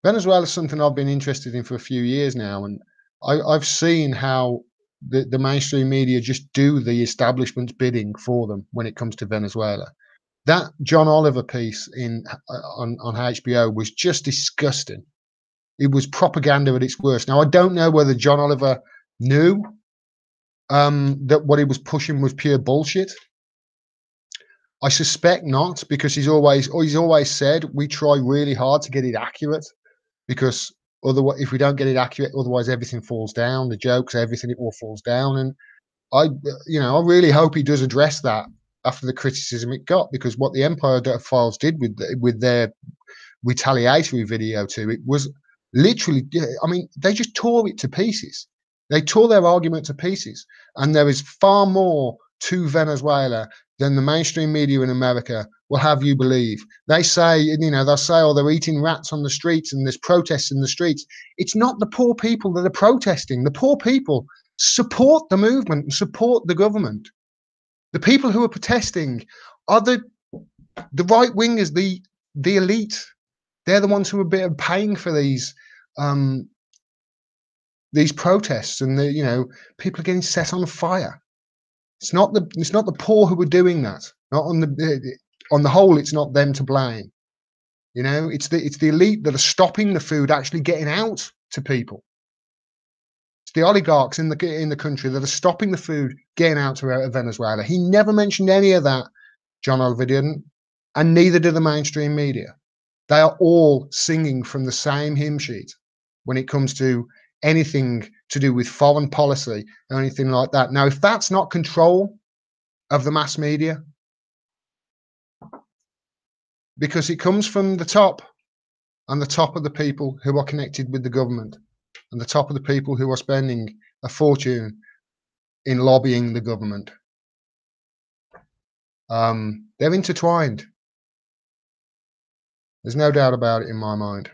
Venezuela is something I've been interested in for a few years now, and I've seen how the mainstream media just do the establishment's bidding for them when it comes to Venezuela. That John Oliver piece on HBO was just disgusting. It was propaganda at its worst. Now, I don't know whether John Oliver knew that what he was pushing was pure bullshit. I suspect not, because he's always said we try really hard to get it accurate, because otherwise, if we don't get it accurate, otherwise everything falls down. The jokes, everything, it all falls down. And I really hope he does address that after the criticism it got, because what the Empire Files did with their retaliatory video to it was literally, I mean, they just tore it to pieces. They tore their argument to pieces. And there is far more to Venezuela than the mainstream media in America will have you believe. They say, they'll say, oh, they're eating rats on the streets and there's protests in the streets. It's not the poor people that are protesting. The poor people support the movement and support the government. The people who are protesting are the right wingers, the elite. They're the ones who are paying for these protests, and people are getting set on fire. It's not the poor who are doing that. Not on the whole, it's not them to blame. It's the elite that are stopping the food actually getting out to people. It's the oligarchs in the country that are stopping the food getting out to Venezuela. He never mentioned any of that, John Oliver didn't, and neither did the mainstream media. They are all singing from the same hymn sheet when it comes to anything to do with foreign policy or anything like that. Now, if that's not control of the mass media, because it comes from the top, and the top of the people who are connected with the government, and the top of the people who are spending a fortune in lobbying the government. They're intertwined. There's no doubt about it in my mind.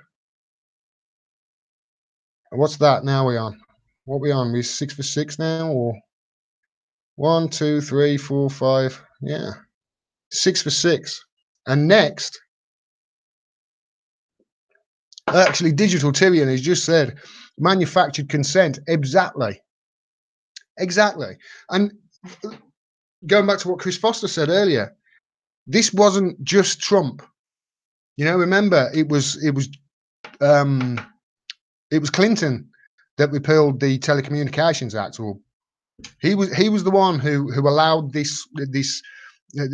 And what's that now we on? What we on? We 6 for 6 now, or 1, 2, 3, 4, 5? Yeah, 6 for 6. And next, actually, Digital Tyrion has just said manufactured consent. Exactly. Exactly. And going back to what Chris Foster said earlier, this wasn't just Trump. You know, remember it was Clinton that repealed the Telecommunications Act, or he was the one who allowed this uh,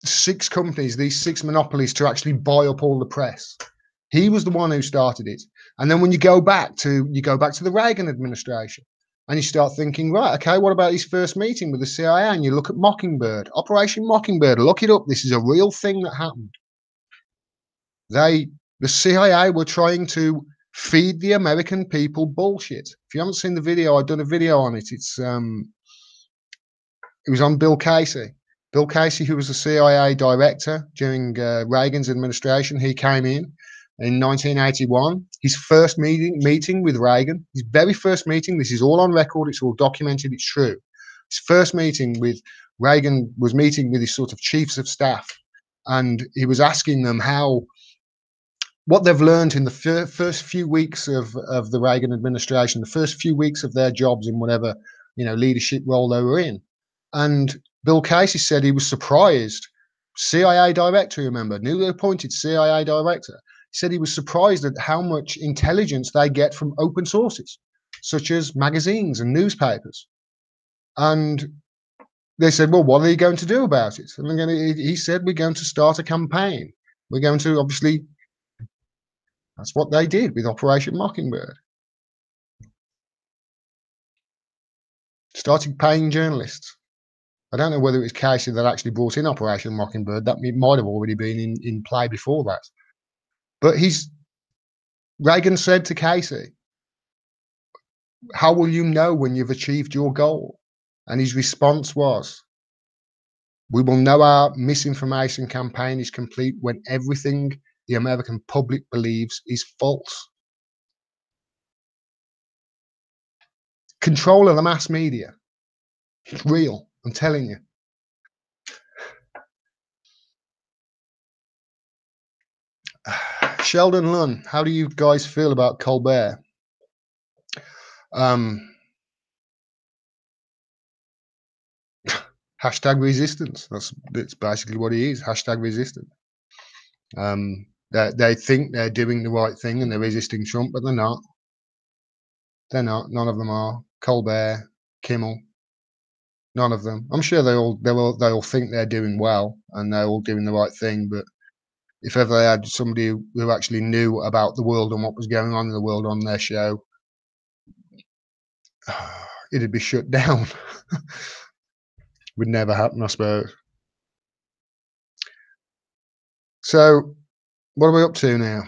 6 companies, these 6 monopolies, to actually buy up all the press. He was the one who started it. And then when you go back to the Reagan administration, and you start thinking, right, okay, what about his first meeting with the CIA? And you look at Mockingbird, Operation Mockingbird. Look it up. This is a real thing that happened. The CIA were trying to feed the American people bullshit. If you haven't seen the video, I've done a video on it. It was on Bill Casey. Bill Casey, who was the CIA director during Reagan's administration, he came in 1981. His first meeting with Reagan, his very first meeting. This is all on record. It's all documented. It's true. His first meeting with Reagan was meeting with his sort of chiefs of staff, and he was asking them what they've learned in the first few weeks of the Reagan administration, the first few weeks of their jobs in whatever leadership role they were in. And Bill Casey said he was surprised. CIA director, remember, newly appointed CIA director, he said he was surprised at how much intelligence they get from open sources, such as magazines and newspapers. And they said, well, what are you going to do about it? And he said, we're going to start a campaign. We're going to, obviously, that's what they did with Operation Mockingbird. Started paying journalists. I don't know whether it was Casey that actually brought in Operation Mockingbird. That it might have already been in play before that. But Reagan said to Casey, how will you know when you've achieved your goal? And his response was, we will know our misinformation campaign is complete when everything the American public believes is false. Control of the mass media. It's real, I'm telling you. Sheldon Lunn, how do you guys feel about Colbert? Hashtag resistance. That's basically what he is. Hashtag resistant. They think they're doing the right thing and they're resisting Trump, but they're not. They're not. None of them are. Colbert, Kimmel, none of them. I'm sure they all think they're doing well and they're all doing the right thing. But if ever they had somebody who actually knew about the world and what was going on in the world on their show, it'd be shut down. Would never happen, I suppose. So, what are we up to now?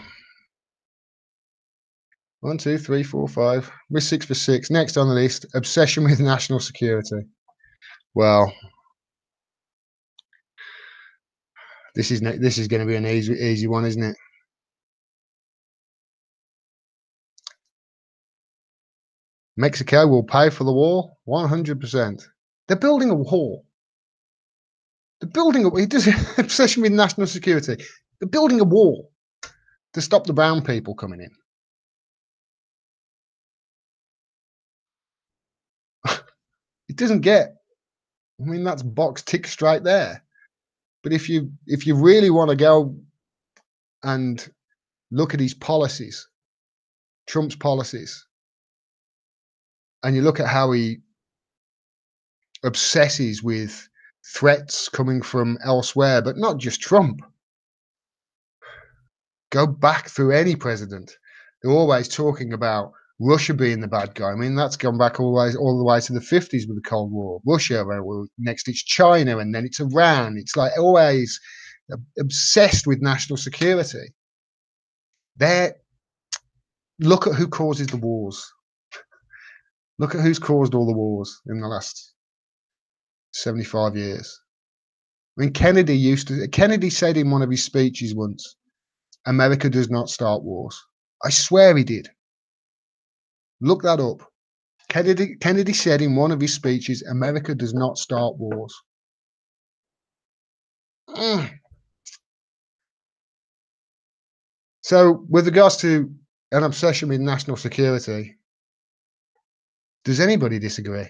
1, 2, 3, 4, 5. We're 6 for 6. Next on the list, obsession with national security. Well, this is going to be an easy one, isn't it? Mexico will pay for the wall 100%. They're building a wall. They're building it does obsession with national security. They're building a wall to stop the brown people coming in. It doesn't get. I mean, that's box tick straight there. But if you really want to go and look at his policies, Trump's policies, and you look at how he obsesses with threats coming from elsewhere, but not just Trump. Go back through any president. They're always talking about Russia being the bad guy. I mean, that's gone back all the way to the 50s with the Cold War. Russia, next it's China, and then it's Iran. It's like always obsessed with national security. Look at who causes the wars. Look at who's caused all the wars in the last 75 years. I mean, Kennedy said in one of his speeches once, America does not start wars. I swear he did. Look that up. Kennedy said in one of his speeches, America does not start wars. So, with regards to an obsession with national security, does anybody disagree?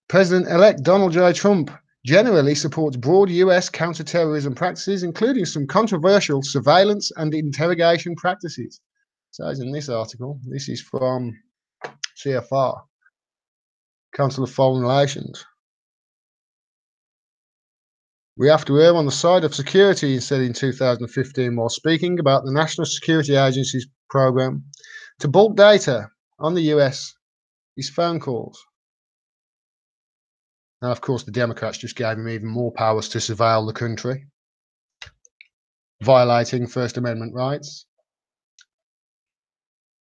President-elect Donald J. Trump generally supports broad US counterterrorism practices, including some controversial surveillance and interrogation practices. So, as in this article, this is from CFR, Council of Foreign Relations. We have to err on the side of security, he said in 2015 while speaking about the National Security Agency's program to bulk data on the US, his phone calls. Now, of course, the Democrats just gave him even more powers to surveil the country, violating First Amendment rights.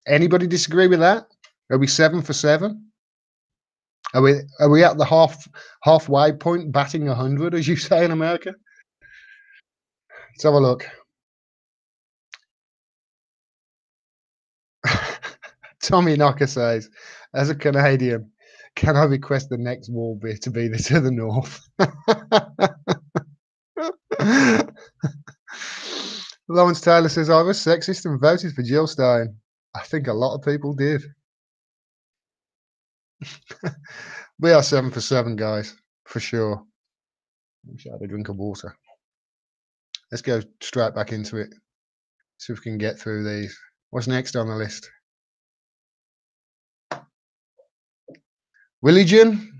Anybody disagree with that? Are we 7 for 7? Are we at the halfway point, batting 100, as you say in America? Let's have a look. Tommy Knocker says, as a Canadian, can I request the next war to be to the north? Lawrence Taylor says, I was sexist and voted for Jill Stein. I think a lot of people did. We are 7 for 7, guys, for sure. I wish I had a drink of water. Let's go straight back into it. See if we can get through these. What's next on the list? Religion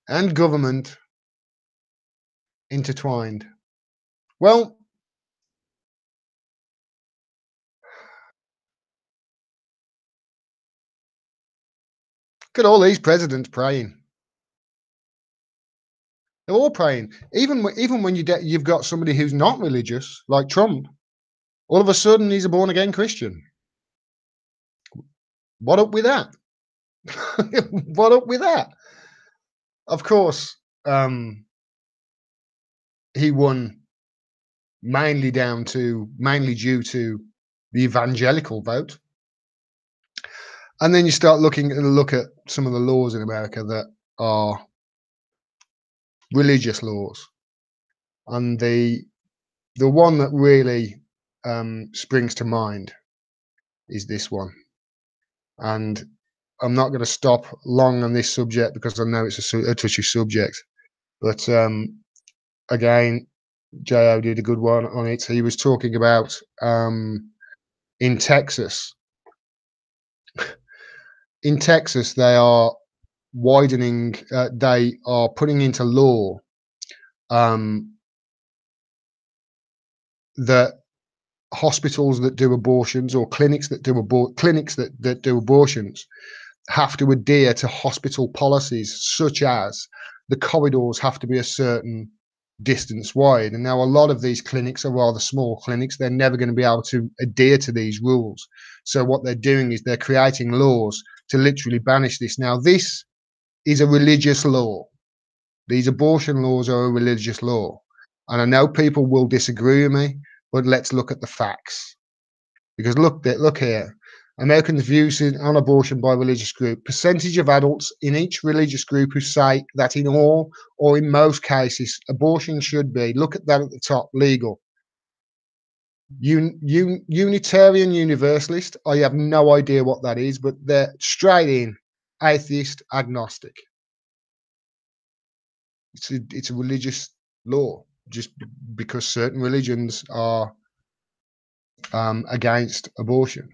and government intertwined. Well, look at all these presidents praying. They're all praying. Even when you've got somebody who's not religious, like Trump, all of a sudden he's a born-again Christian. What up with that? What up with that? Of course, he won mainly due to the evangelical vote. And then you start look at some of the laws in America that are religious laws, and the one that really springs to mind is this one. And I'm not going to stop long on this subject because I know it's a touchy subject, but again, Jo did a good one on it. He was talking about in Texas. In Texas, they are widening. They are putting into law that hospitals that do abortions or clinics that do abortions have to adhere to hospital policies, such as the corridors have to be a certain distance wide. And now a lot of these clinics are rather small clinics. They're never going to be able to adhere to these rules. So what they're doing is they're creating laws to literally banish this. Now, this is a religious law. These abortion laws are a religious law. And I know people will disagree with me, but let's look at the facts. Because look here. Americans' views on abortion by religious group. Percentage of adults in each religious group who say that in all or in most cases, abortion should be, look at that at the top, legal. Unitarian Universalist, I have no idea what that is, but they're straight in atheist, agnostic. It's a religious law, just because certain religions are against abortion.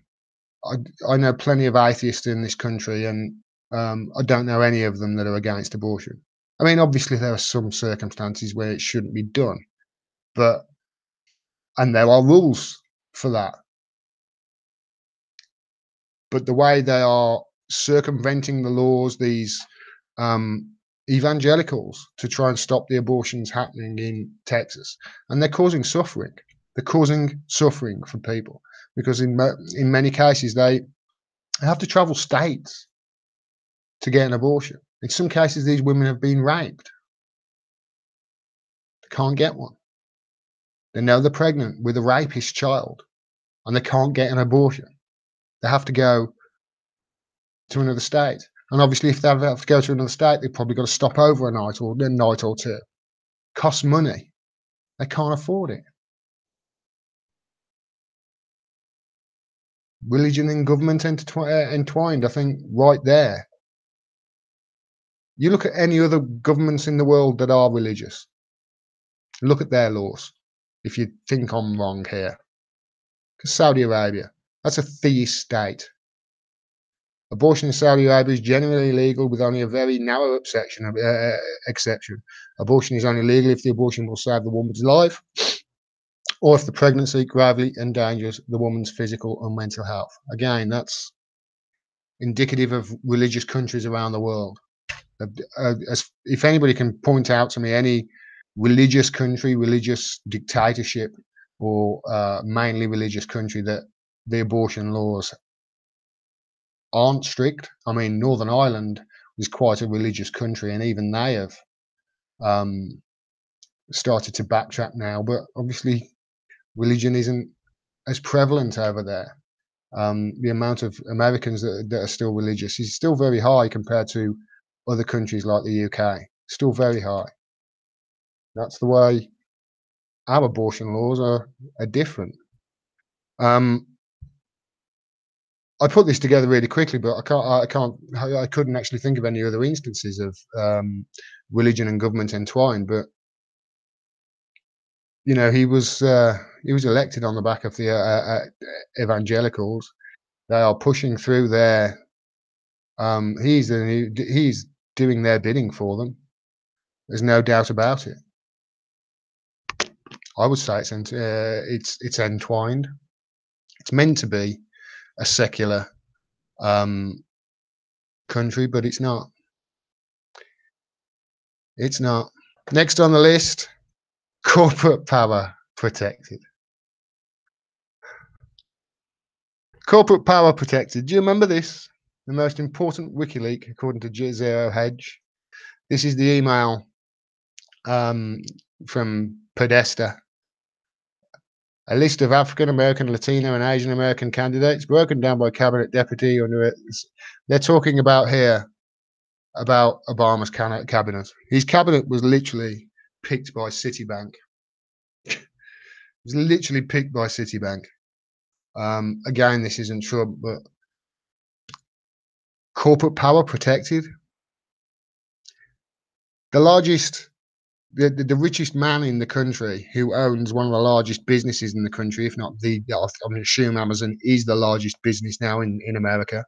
I know plenty of atheists in this country, and I don't know any of them that are against abortion. I mean, obviously there are some circumstances where it shouldn't be done, and there are rules for that. But the way they are circumventing the laws, these evangelicals, to try and stop the abortions happening in Texas, and they're causing suffering. They're causing suffering for people because in many cases they have to travel states to get an abortion. In some cases, these women have been raped. can't get one. They know they're pregnant with a rapist child and they can't get an abortion. They have to go to another state. And obviously, if they have to go to another state, they've probably got to stop over a night or two. Costs money. They can't afford it. Religion and government entwined, I think, right there. You look at any other governments in the world that are religious. Look at their laws, if you think I'm wrong here. Because Saudi Arabia, that's a theist state. Abortion in Saudi Arabia is generally legal with only a very narrow exception. Abortion is only legal if the abortion will save the woman's life or if the pregnancy gravely endangers the woman's physical and mental health. Again, that's indicative of religious countries around the world. If anybody can point out to me any religious country, religious dictatorship, or mainly religious country that the abortion laws aren't strict. I mean, Northern Ireland is quite a religious country, and even they have started to backtrack now. But obviously, religion isn't as prevalent over there. The amount of Americans that are still religious is still very high compared to other countries like the UK. Still very high. That's the way our abortion laws are different. I put this together really quickly, but I couldn't actually think of any other instances of religion and government entwined. But you know, he was elected on the back of the evangelicals. They are pushing through their. He's doing their bidding for them. There's no doubt about it. I would say it's entwined. It's meant to be a secular country, but it's not. It's not. Next on the list, corporate power protected. Corporate power protected. Do you remember this? The most important WikiLeaks, according to Zero Hedge. This is the email from Podesta. A list of African American, Latino, and Asian American candidates broken down by cabinet deputy under it. They're talking about here about Obama's cabinet. His cabinet was literally picked by Citibank. It was literally picked by Citibank. Again, this isn't Trump, but corporate power protected. The richest man in the country who owns one of the largest businesses in the country, if not the, I'm assuming Amazon is the largest business now in America.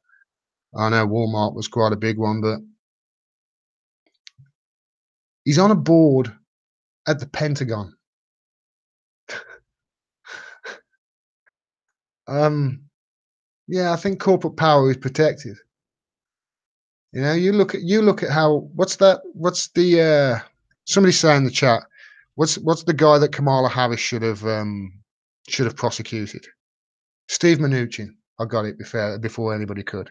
I know Walmart was quite a big one, but he's on a board at the Pentagon. Yeah, I think corporate power is protected. You know, you look at how what's the somebody say in the chat, what's the guy that Kamala Harris should have prosecuted? Steve Mnuchin. I got it before anybody could.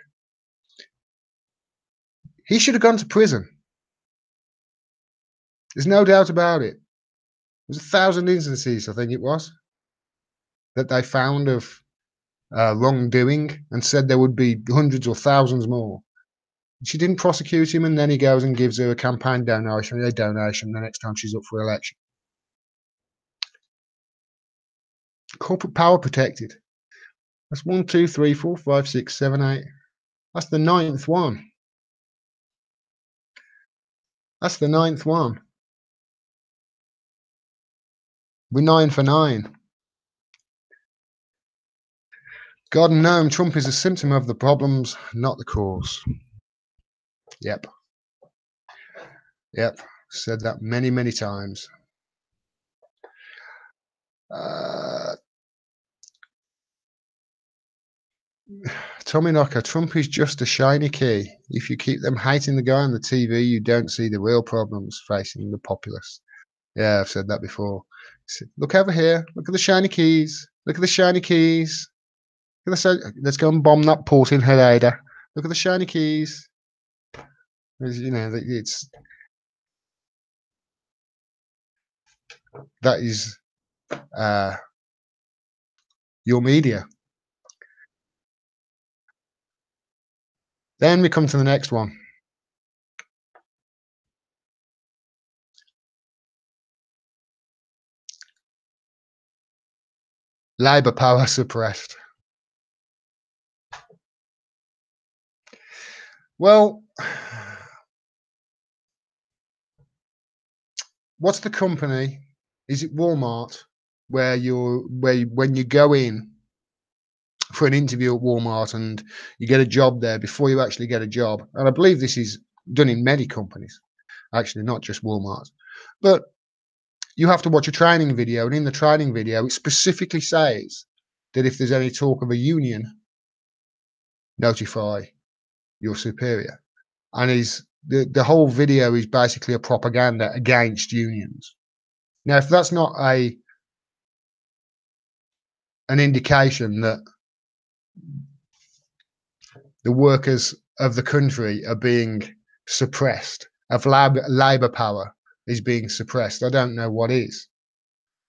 He should have gone to prison. There's no doubt about it. There's 1,000 instances, I think it was, that they found of wrongdoing and said there would be hundreds or thousands more. She didn't prosecute him, and then he goes and gives her a campaign donation the next time she's up for election. Corporate power protected. That's 1, 2, 3, 4, 5, 6, 7, 8. That's the 9th one. That's the 9th one. We're 9 for 9. God and Gnome, Trump is a symptom of the problems, not the cause. Yep. Said that many, many times. Tommy Knocker, Trump is just a shiny key. If you keep them hating the guy on the TV, you don't see the real problems facing the populace. Yeah, I've said that before. Look over here. Look at the shiny keys. Look at the shiny keys. Let's go and bomb that port in Helena. Look at the shiny keys. You know, it's That is your media. Then we come to the next one. Labour power suppressed. Well, what's the company? Is it Walmart where when you go in for an interview at Walmart and you get a job there before you actually get a job? And I believe this is done in many companies, actually, not just Walmart. But you have to watch a training video, and in the training video, it specifically says that if there's any talk of a union, notify your superior. And the whole video is basically a propaganda against unions. Now, if that's not an indication that the workers of the country are being suppressed, of labour power is being suppressed, I don't know what is.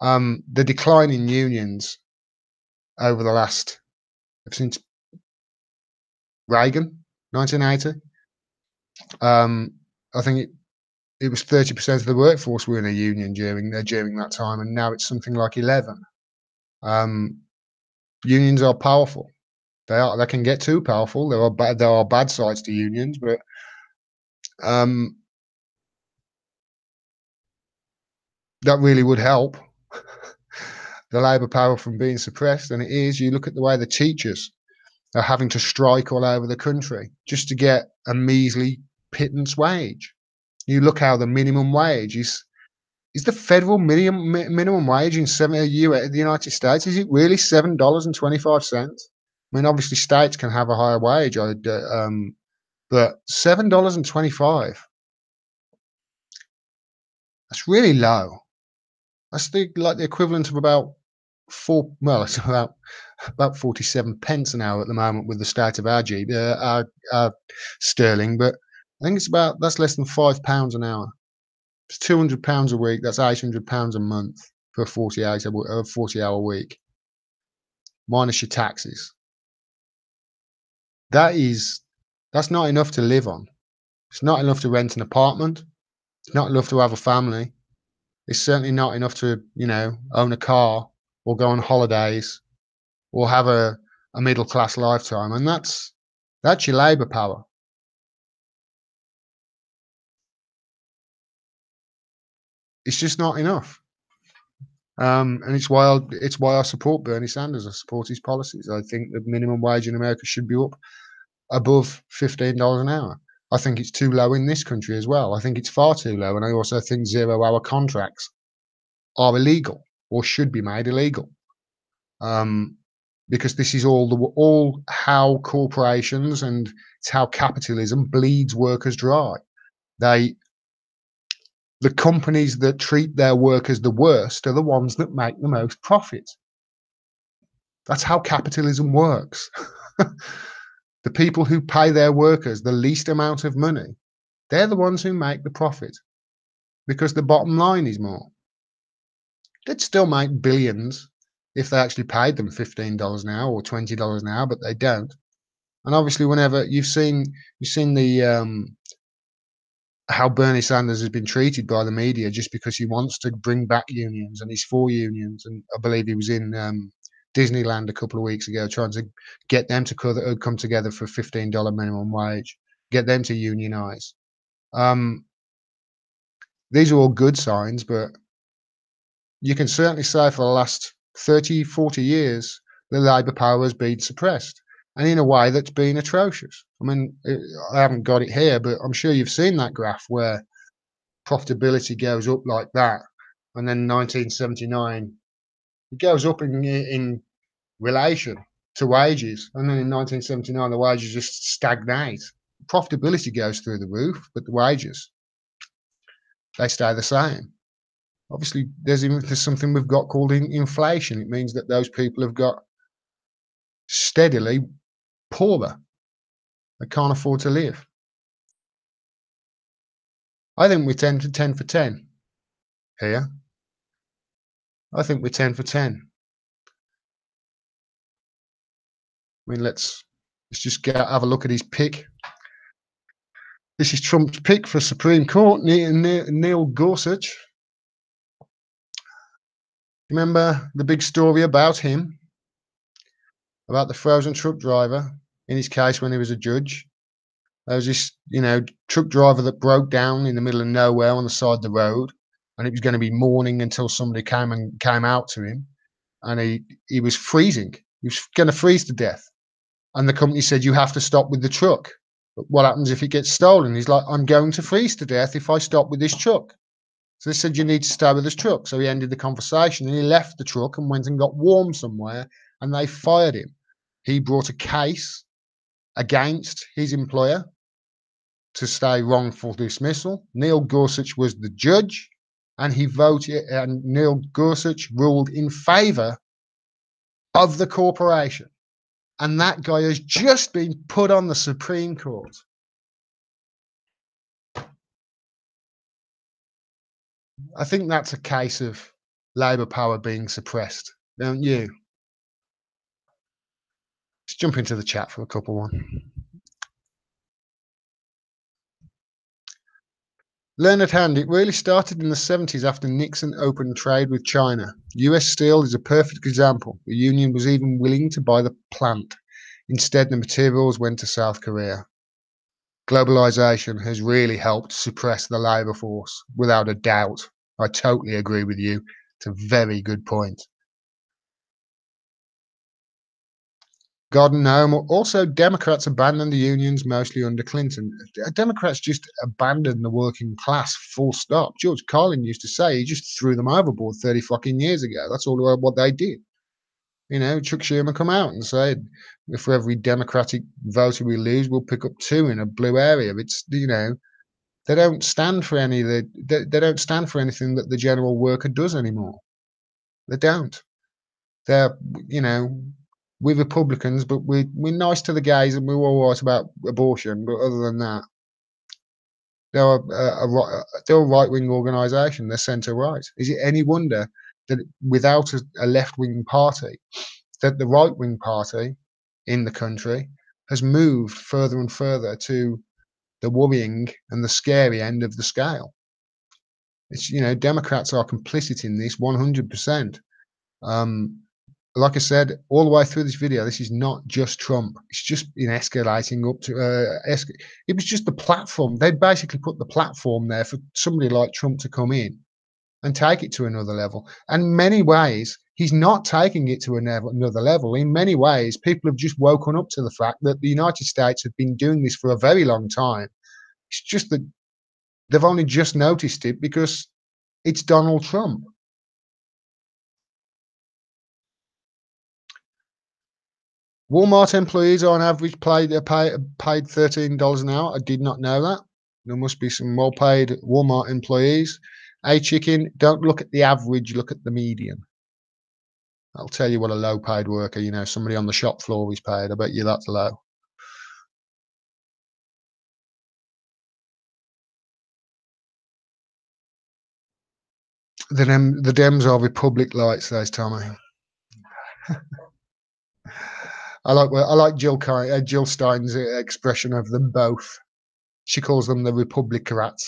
The decline in unions over the last, since Reagan, 1980, I think it was 30% of the workforce were in a union during that time, and now it's something like 11. Unions are powerful. They can get too powerful. There are bad sides to unions, but that really would help the labour power from being suppressed. And it is. You look at the way the teachers are having to strike all over the country just to get a measly pittance wage. You look how the minimum wage is the federal minimum wage in the United States. Is it really $7.25? I mean, obviously states can have a higher wage, but $7.25. That's really low. That's the equivalent of about it's about 47 pence an hour at the moment with the state of our sterling, but I think that's less than £5 an hour. It's £200 a week. That's £800 a month for a 40-hour week, minus your taxes. That's not enough to live on. It's not enough to rent an apartment. It's not enough to have a family. It's certainly not enough to, own a car or go on holidays or have a middle class lifetime. And that's your labour power. It's just not enough. And it's why I support Bernie Sanders. I support his policies. I think the minimum wage in America should be up above $15 an hour. I think it's too low in this country as well. I think it's far too low. And I also think 0-hour contracts are illegal or should be made illegal. Because this is all how corporations and it's how capitalism bleeds workers dry. The companies that treat their workers the worst are the ones that make the most profit. That's how capitalism works. The people who pay their workers the least amount of money, they're the ones who make the profit because the bottom line is more. They'd still make billions if they actually paid them $15 an hour or $20 an hour, but they don't. And obviously, whenever you've seen the how Bernie Sanders has been treated by the media just because he wants to bring back unions and he's for unions. And I believe he was in Disneyland a couple of weeks ago trying to get them to come together for $15 minimum wage, get them to unionize. These are all good signs, but you can certainly say for the last 30, 40 years, the labour power has been suppressed, and in a way that's been atrocious. I mean, I haven't got it here, but I'm sure you've seen that graph where profitability goes up like that, and then 1979, it goes up in relation to wages, and then in 1979, the wages just stagnate. Profitability goes through the roof, but the wages, they stay the same. Obviously, there's something we've got called inflation. It means that those people have got steadily poorer. They can't afford to live. I think we're 10 for 10 here. I think we're 10 for 10. I mean, let's just have a look at his pick. This is Trump's pick for Supreme Court, Neil Gorsuch. Remember the big story about him, about the frozen truck driver, in his case when he was a judge? There was this, truck driver that broke down in the middle of nowhere on the side of the road, and it was going to be morning until somebody came out to him, and he was freezing. He was going to freeze to death. And the company said, you have to stop with the truck. But what happens if it gets stolen? He's like, I'm going to freeze to death if I stop with this truck. So they said, you need to stay with this truck. So he ended the conversation and he left the truck and went and got warm somewhere, and they fired him. He brought a case against his employer to stay wrongful dismissal. Neil Gorsuch was the judge, and he voted, and Neil Gorsuch ruled in favor of the corporation. And that guy has just been put on the Supreme Court. I think that's a case of Labour power being suppressed, don't you? Let's jump into the chat for a couple one. Learned Hand, it really started in the 70s after Nixon opened trade with China. US Steel is a perfect example. The union was even willing to buy the plant. Instead, the materials went to South Korea. Globalization has really helped suppress the labour force, without a doubt. I totally agree with you. It's a very good point. God no. Also, Democrats abandoned the unions mostly under Clinton. Democrats just abandoned the working class, full stop. George Carlin used to say he just threw them overboard 30 fucking years ago. That's all what they did. Chuck Schumer come out and said, if for every Democratic voter we lose, we'll pick up 2 in a blue area. It's, they don't stand for they don't stand for anything that the general worker does anymore. They don't. They're, we're Republicans, but we're nice to the gays and we're all right about abortion. But other than that, they're a right-wing organisation. They're centre-right. Is it any wonder that without a left-wing party, that the right-wing party in the country has moved further and further to the worrying and the scary end of the scale? It's, Democrats are complicit in this 100%. Like I said, all the way through this video, this is not just Trump. It's just been escalating up to, it was just the platform. They basically put the platform there for somebody like Trump to come in and take it to another level. And in many ways, he's not taking it to another level. In many ways, people have just woken up to the fact that the United States have been doing this for a very long time. It's just that they've only just noticed it because it's Donald Trump. Walmart employees are on average paid $13 an hour. I did not know that. There must be some well-paid Walmart employees. Hey, chicken, don't look at the average, look at the median. I'll tell you what a low-paid worker, somebody on the shop floor is paid. I bet you that's low. The Dems are Republic light, says Tommy. I like Jill Stein's expression of them both. She calls them the Republicrats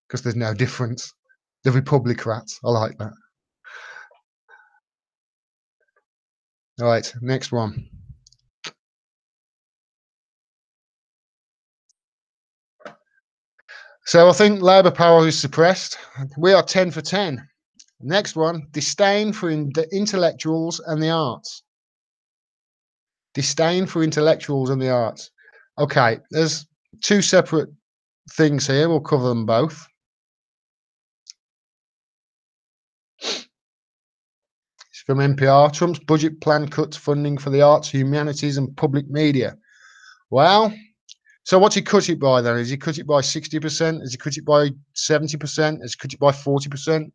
because there's no difference. The Republicrats. I like that. All right, next one. So I think Labour power is suppressed. We are 10 for 10. Next one, disdain for the intellectuals and the arts. Disdain for intellectuals and the arts. Okay, there's 2 separate things here. We'll cover them both. It's from NPR. Trump's budget plan cuts funding for the arts, humanities, and public media. Well, so what's he cut it by then? Has he cut it by 60%? Has he cut it by 70%? Has he cut it by 40%?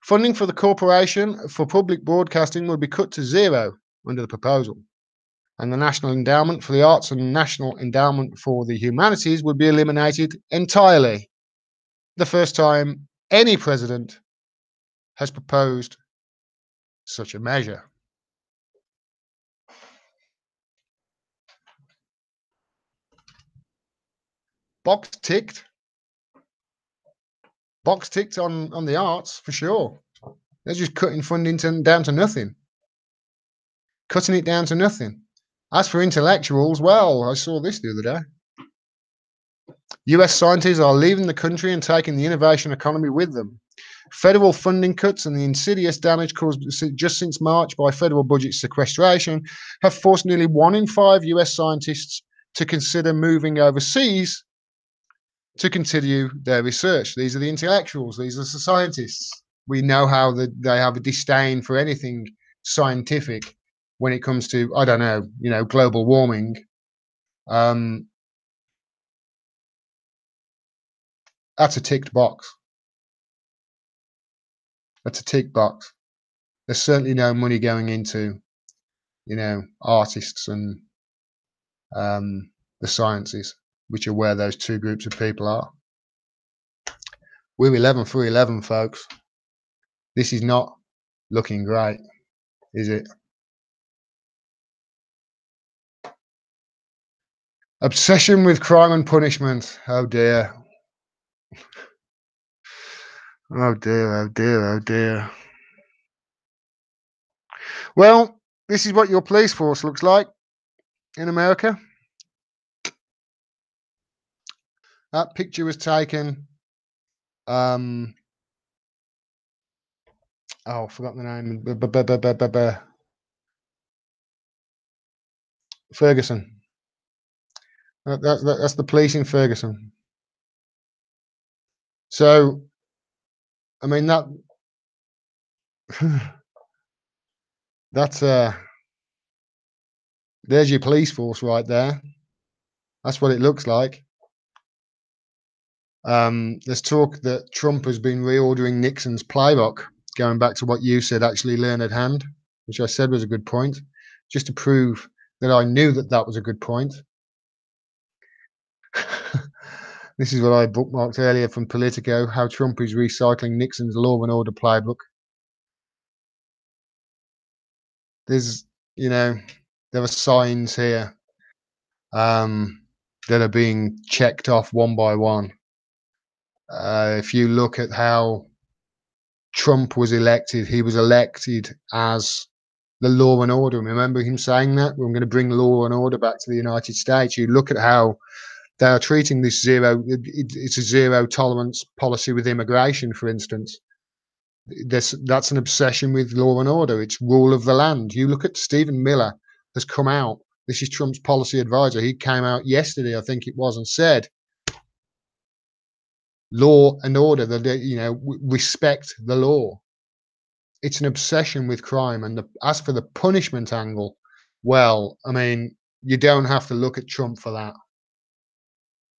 Funding for the corporation for public broadcasting will be cut to 0 under the proposal. And the National Endowment for the Arts and National Endowment for the Humanities would be eliminated entirely. The first time any president has proposed such a measure. Box ticked. Box ticked on the arts, for sure. They're just cutting funding down to nothing. Cutting it down to nothing. As for intellectuals, well, I saw this the other day. US scientists are leaving the country and taking the innovation economy with them. Federal funding cuts and the insidious damage caused just since March by federal budget sequestration have forced nearly 1 in 5 US scientists to consider moving overseas to continue their research. These are the intellectuals. These are the scientists. We know how they have a disdain for anything scientific when it comes to, I don't know, global warming. That's a ticked box. That's a tick box. There's certainly no money going into, artists and the sciences, which are where those two groups of people are. We're 11 for 11, folks. This is not looking great, is it? Obsession with crime and punishment. Oh dear. Oh dear, oh dear, oh dear. Well, this is what your police force looks like in America. That picture was taken. Oh, I forgot the name. Ferguson. That's the police in Ferguson. So, I mean that's there's your police force right there. That's what it looks like. There's talk that Trump has been reordering Nixon's playbook, going back to what you said, actually learn at hand, which I said was a good point, just to prove that I knew that was a good point. This is what I bookmarked earlier from Politico, how Trump is recycling Nixon's law and order playbook. There's, there are signs here that are being checked off one by one. If you look at how Trump was elected, he was elected as the law and order. Remember him saying that? We're going to bring law and order back to the United States. You look at how they are treating this it's a zero tolerance policy with immigration, for instance. That's an obsession with law and order. It's rule of the land. You look at Stephen Miller has come out. This is Trump's policy advisor. He came out yesterday, I think it was, and said, law and order, respect the law. It's an obsession with crime. And as for the punishment angle, well, I mean, you don't have to look at Trump for that.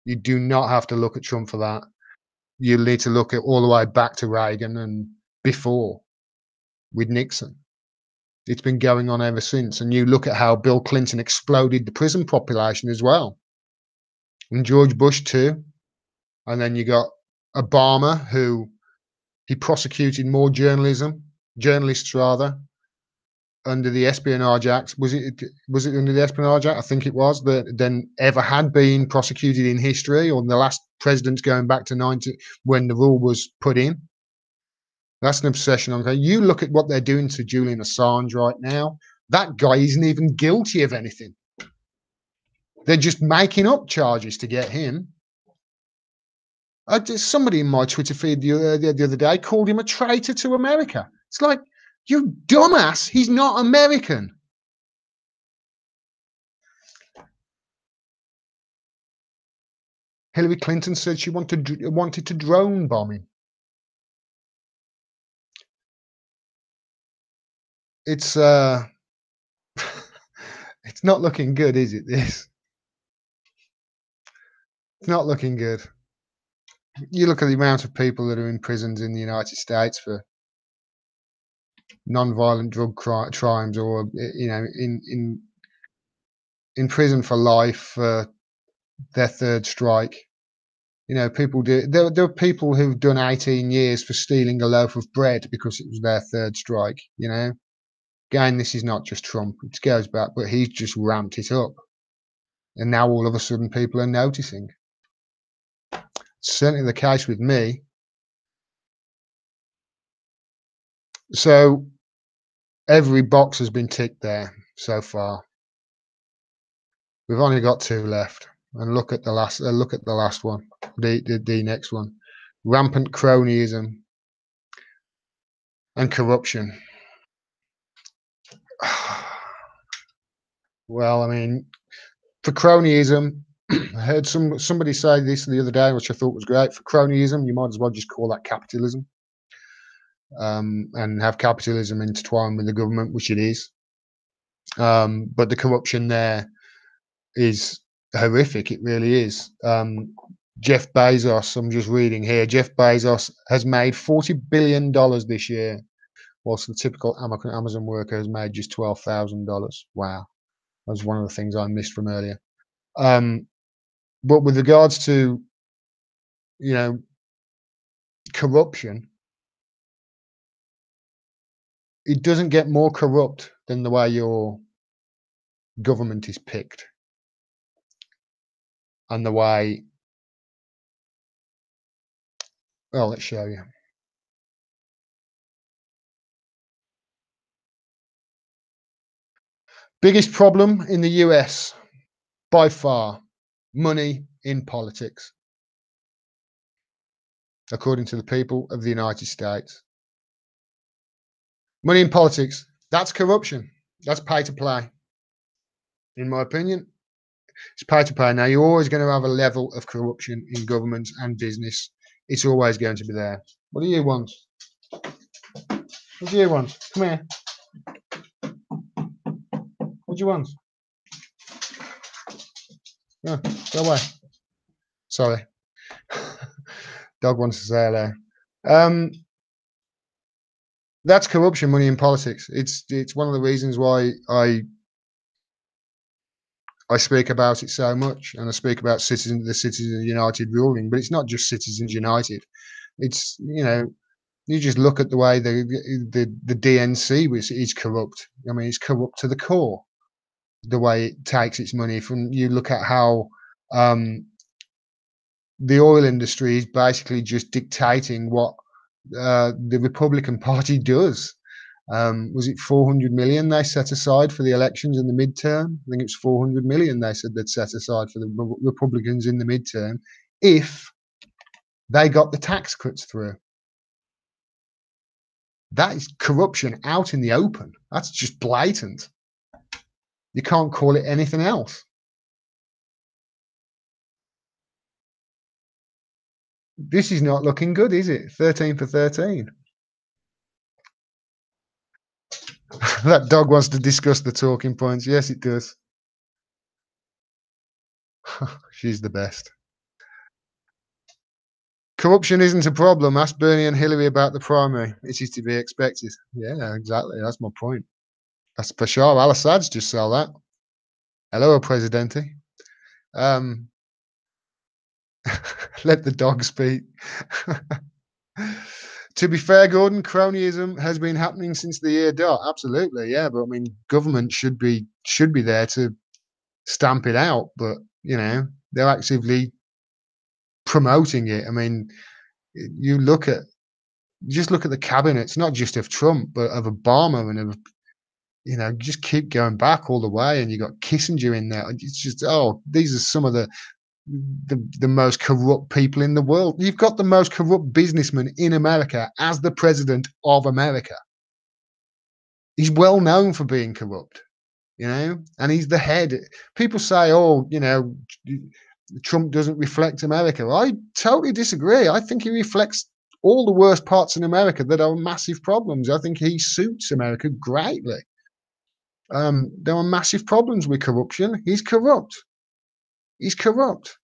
You do not have to look at Trump for that. You need to look at all the way back to Reagan and before with Nixon. It's been going on ever since. And you look at how Bill Clinton exploded the prison population as well. And George Bush too. And then you got Obama, who he prosecuted more journalists rather, under the Espionage Act. Was it under the Espionage Act? I think it was, than ever had been prosecuted in history, or the last presidents going back to when the rule was put in. That's an obsession. Okay, you look at what they're doing to Julian Assange right now. That guy isn't even guilty of anything. They're just making up charges to get him. Somebody in my Twitter feed the other day called him a traitor to America. It's like, you dumbass, he's not American. Hillary Clinton said she wanted to drone bomb him. It's it's not looking good, is it? It's not looking good. You look at the amount of people that are in prisons in the United States for non-violent drug crimes, or in prison for life for their third strike. People do. There are people who've done 18 years for stealing a loaf of bread because it was their third strike. Again, this is not just Trump. It goes back, but he's just ramped it up. And now all of a sudden people are noticing. It's certainly the case with me. So every box has been ticked there so far. We've only got 2 left. And look at the last one, the next one. Rampant cronyism and corruption. Well, I mean, for cronyism, I heard somebody say this the other day, which I thought was great. For cronyism, you might as well just call that capitalism, and have capitalism intertwined with the government, which it is. But the corruption there is horrific. It really is. Jeff Bezos, I'm just reading here, Jeff Bezos has made $40 billion this year, whilst the typical Amazon worker has made just $12,000. Wow. That was one of the things I missed from earlier. But with regards to, corruption, it doesn't get more corrupt than the way your government is picked and the way, well, let's show you. Biggest problem in the US, by far, money in politics, according to the people of the United States. Money in politics, that's corruption. That's pay to play. In my opinion, it's pay to play. Now, you're always going to have a level of corruption in government and business. It's always going to be there. What do you want? What do you want? Come here. What do you want? Yeah, go away. Sorry. Dog wants to say hello. That's corruption, money in politics. It's one of the reasons why I speak about it so much, and I speak about the Citizens United ruling. But it's not just Citizens United. It's, you just look at the way the DNC is corrupt. I mean, it's corrupt to the core. The way it takes its money from, you look at how the oil industry is basically just dictating what the Republican Party does. Was it 400 million they set aside for the elections in the midterm? I think it was 400 million they said they'd set aside for the Republicans in the midterm if they got the tax cuts through. That is corruption out in the open. That's just blatant. You can't call it anything else. This is not looking good, is it? 13 for 13. That dog wants to discuss the talking points. Yes, it does. She's the best. Corruption isn't a problem. Ask Bernie and Hillary about the primary. It is to be expected. Yeah, exactly. That's my point. That's Bashar al-Assad's just sell that. Hello, Presidente. Let the dog speak. To be fair, Gordon, cronyism has been happening since the year dot. Absolutely, yeah. But I mean, government should be there to stamp it out. But they're actively promoting it. I mean, you just look at the cabinets, not just of Trump, but of Obama and of, just keep going back all the way. And you got Kissinger in there. It's just, these are some of the most corrupt people in the world. You've got the most corrupt businessman in America as the president of America. He's well known for being corrupt, and he's the head. People say, Trump doesn't reflect America. I totally disagree. I think he reflects all the worst parts in America that are massive problems. I think he suits America greatly. There are massive problems with corruption. He's corrupt. He's corrupt.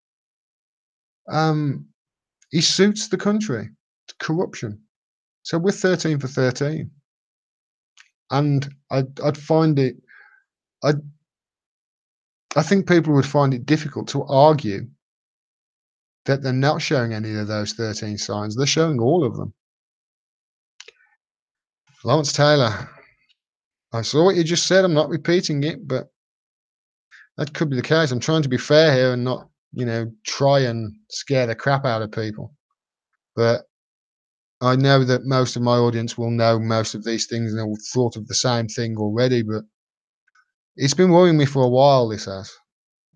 He suits the country. It's corruption. So we're 13 for 13. And I'd find it, I think people would find it difficult to argue that they're not showing any of those 13 signs. They're showing all of them. Lawrence Taylor, I saw what you just said. I'm not repeating it, but that could be the case. I'm trying to be fair here and not, try and scare the crap out of people. But I know that most of my audience will know most of these things and have thought of the same thing already. But it's been worrying me for a while. This has.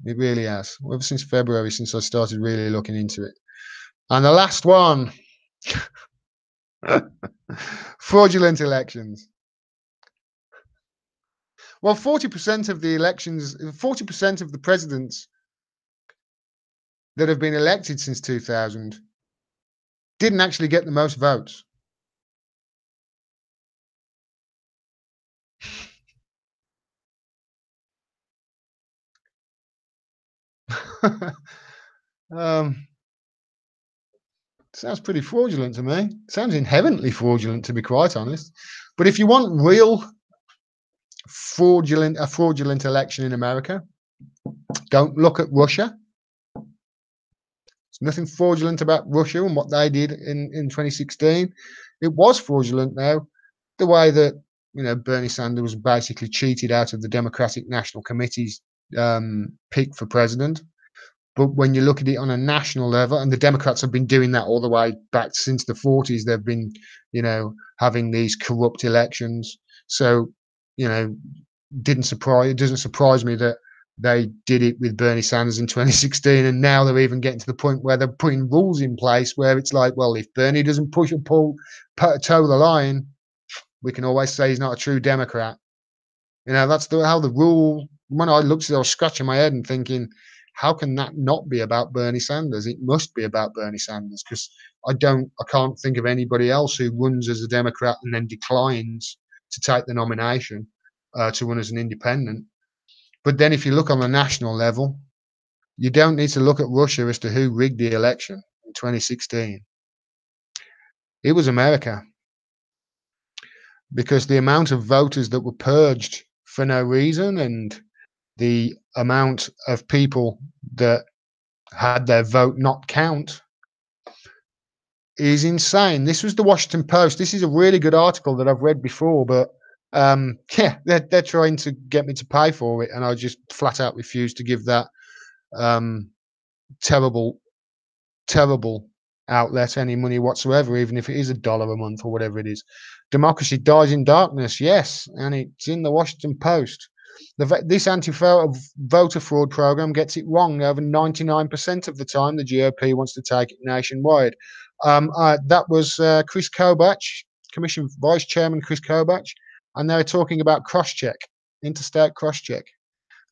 It really has. Ever since February, since I started really looking into it. And the last one, fraudulent elections. Well, 40% of the elections, 40% of the presidents that have been elected since 2000 didn't actually get the most votes. Sounds pretty fraudulent to me. Sounds inherently fraudulent, to be quite honest. But if you want real fraudulent election in America, don't look at Russia. There's nothing fraudulent about Russia and what they did in 2016. It was fraudulent now, the way that Bernie Sanders was basically cheated out of the Democratic National Committee's pick for president. But when you look at it on a national level, and the Democrats have been doing that all the way back since the 40s, they've been, having these corrupt elections. So, it doesn't surprise me that they did it with Bernie Sanders in 2016, and now they're even getting to the point where they're putting rules in place where it's like, well, if Bernie doesn't toe the line, we can always say he's not a true Democrat. That's how the rule. When I looked at it, I was scratching my head and thinking, how can that not be about Bernie Sanders? It must be about Bernie Sanders, because I can't think of anybody else who runs as a Democrat and then declines to take the nomination to run as an independent. But then if you look on a national level, you don't need to look at Russia as to who rigged the election in 2016. It was America, because the amount of voters that were purged for no reason and the amount of people that had their vote not count is insane. This was the Washington Post. This is a really good article that I've read before, but they're trying to get me to pay for it, and I just flat out refuse to give that terrible outlet any money whatsoever, even if it is $1 a month or whatever it is. Democracy dies in darkness, yes, and it's in the Washington Post. This anti-voter fraud program gets it wrong over 99% of the time. The GOP wants to take it nationwide. That was Chris Kobach, Commission Vice Chairman Chris Kobach, and they're talking about cross-check, interstate cross-check.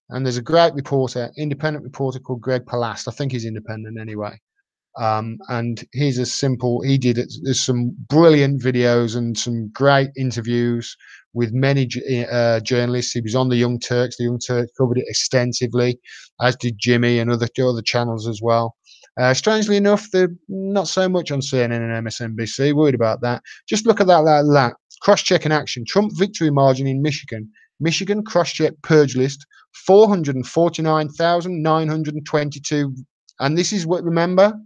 And there's a great reporter, independent reporter called Greg Palast. I think he's independent anyway. And he did it. There's some brilliant videos and some great interviews with many journalists. He was on the Young Turks. The Young Turks covered it extensively, as did Jimmy and other channels as well. Strangely enough, they're not so much on CNN and MSNBC. Worried about that. Just look at that cross-check in action. Trump victory margin in Michigan. Michigan cross-check purge list 449,922. And this is what, remember,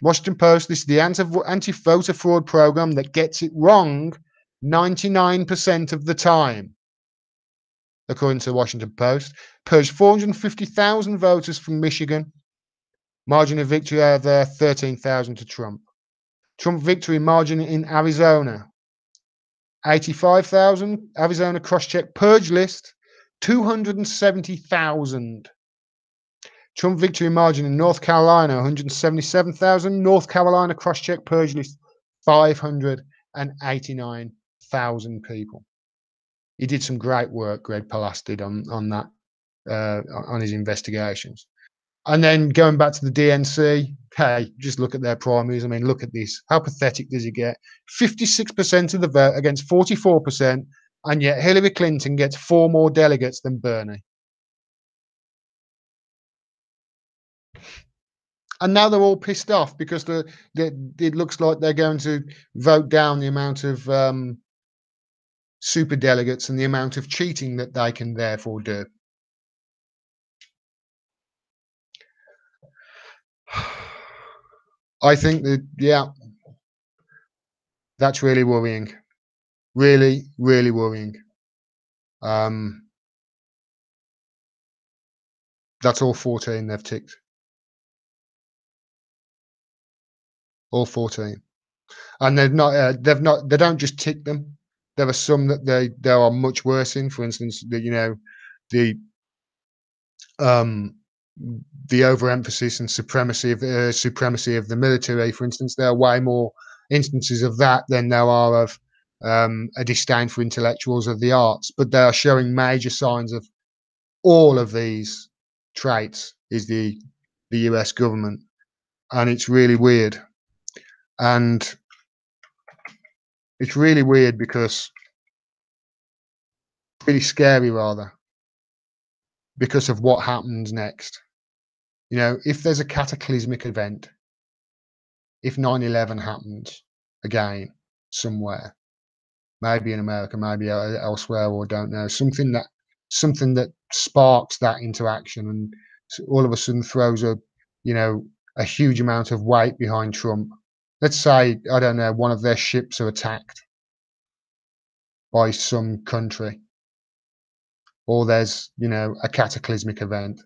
Washington Post, this is the anti-voter fraud program that gets it wrong 99% of the time, according to the Washington Post. Purged 450,000 voters from Michigan. Margin of victory over 13,000 to Trump. Trump victory margin in Arizona. 85,000. Arizona cross-check purge list 270,000. Trump victory margin in North Carolina, 177,000. North Carolina cross-check purge list, 589,000 people. He did some great work, Greg Palast did on that, on his investigations. And then going back to the DNC, hey, just look at their primaries. I mean, look at this. How pathetic does it get? 56% of the vote against 44%, and yet Hillary Clinton gets 4 more delegates than Bernie. And now they're all pissed off because it looks like they're going to vote down the amount of super delegates and the amount of cheating that they can therefore do. I think that, yeah, that's really worrying. Really, really worrying. That's all 14 they've ticked. All 14. And they don't just tick them. There are some that they are much worse in. For instance, the um, the overemphasis and supremacy of the military. For instance, there are way more instances of that than there are of a disdain for intellectuals of the arts. But they are showing major signs of all of these traits. Is the US government, and it's really weird. And it's really weird because really scary rather, because of what happens next. If there's a cataclysmic event, if 9/11 happens again somewhere, maybe in America, maybe elsewhere, or don't know, something that sparks that into action, and all of a sudden throws a huge amount of weight behind Trump. Let's say, I don't know, one of their ships are attacked by some country, or there's a cataclysmic event,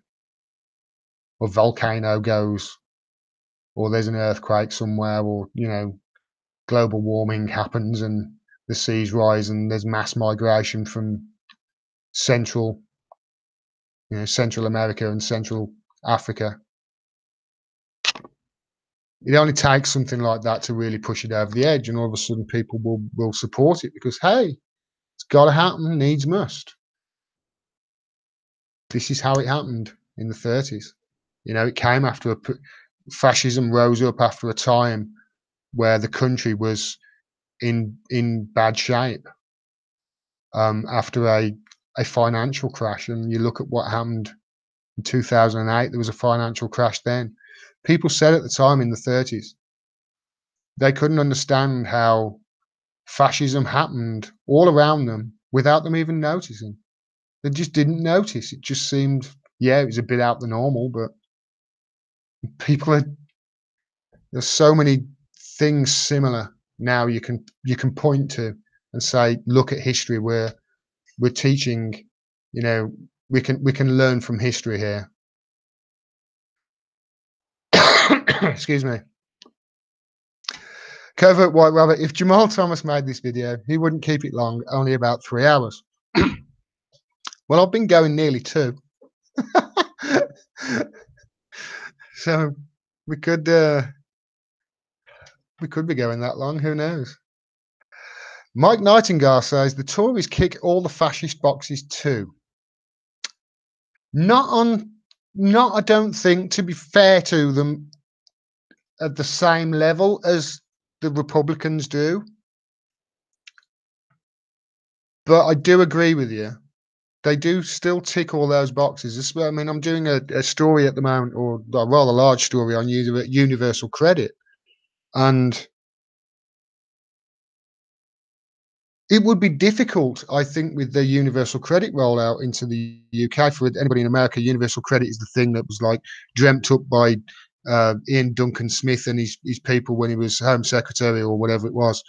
or volcano goes, or there's an earthquake somewhere, or global warming happens and the seas rise and there's mass migration from central Central America and Central Africa. It only takes something like that to really push it over the edge, and all of a sudden people will support it because, hey, it's got to happen, needs must. This is how it happened in the 30s. It came after fascism rose up after a time where the country was in bad shape, after a financial crash. And you look at what happened in 2008. There was a financial crash then. People said at the time in the 30s they couldn't understand how fascism happened all around them without them even noticing. They just didn't notice. It just seemed, it was a bit out the normal, but there's so many things similar now you can point to and say, look at history, where we're teaching, we can learn from history here. Excuse me. Covert White Rabbit, if Jamal Thomas made this video, he wouldn't keep it long, only about 3 hours. Well, I've been going nearly 2. So we could be going that long, who knows? Mike Nightingale says the Tories kick all the fascist boxes too. Not, I don't think, to be fair to them, at the same level as the Republicans do. But I do agree with you. They do still tick all those boxes. I mean, I'm doing a story at the moment, or a rather large story, on universal credit. And it would be difficult, I think, with the universal credit rollout into the UK. For anybody in America, universal credit is the thing that was like dreamt up by Ian Duncan Smith and his people when he was Home Secretary or whatever it was.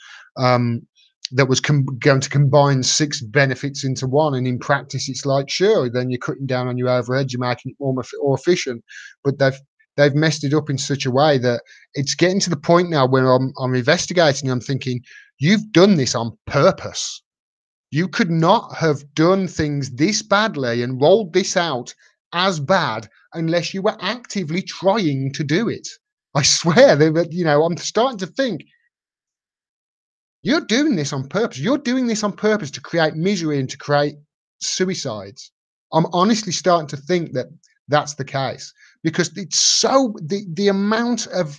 That was going to combine 6 benefits into one, and in practice, it's like, sure, then you're cutting down on your overhead, you're making it more efficient, but they've messed it up in such a way that it's getting to the point now where I'm investigating. I'm thinking, you've done this on purpose. You could not have done things this badly and rolled this out as bad unless you were actively trying to do it. I swear, I'm starting to think, you're doing this on purpose. You're doing this on purpose to create misery and to create suicides. I'm honestly starting to think that that's the case, because it's so the amount of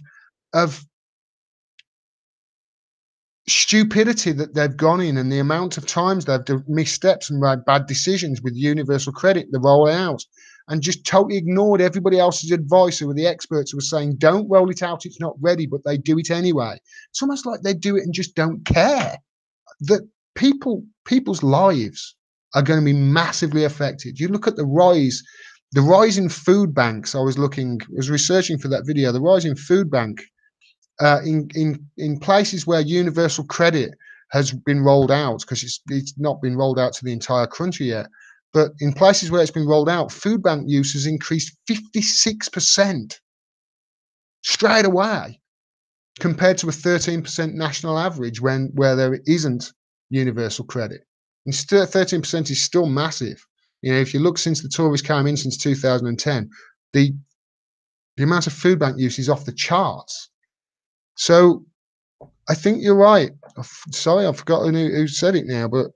stupidity that they've gone in, and the amount of times they've missteps and made bad decisions with universal credit, the rollout, and just totally ignored everybody else's advice, who were the experts who were saying, don't roll it out, it's not ready, but they do it anyway. It's almost like they do it and just don't care that people's lives are going to be massively affected. You look at the rise in food banks. I was researching for that video, the rise in food bank in places where universal credit has been rolled out, because it's not been rolled out to the entire country yet. But in places where it's been rolled out, food bank use has increased 56% straight away, compared to a 13% national average where there isn't universal credit. And 13% is still massive. You know, if you look since the Tories came in since 2010, the amount of food bank use is off the charts. So I think you're right. Sorry, I've forgotten who said it now, but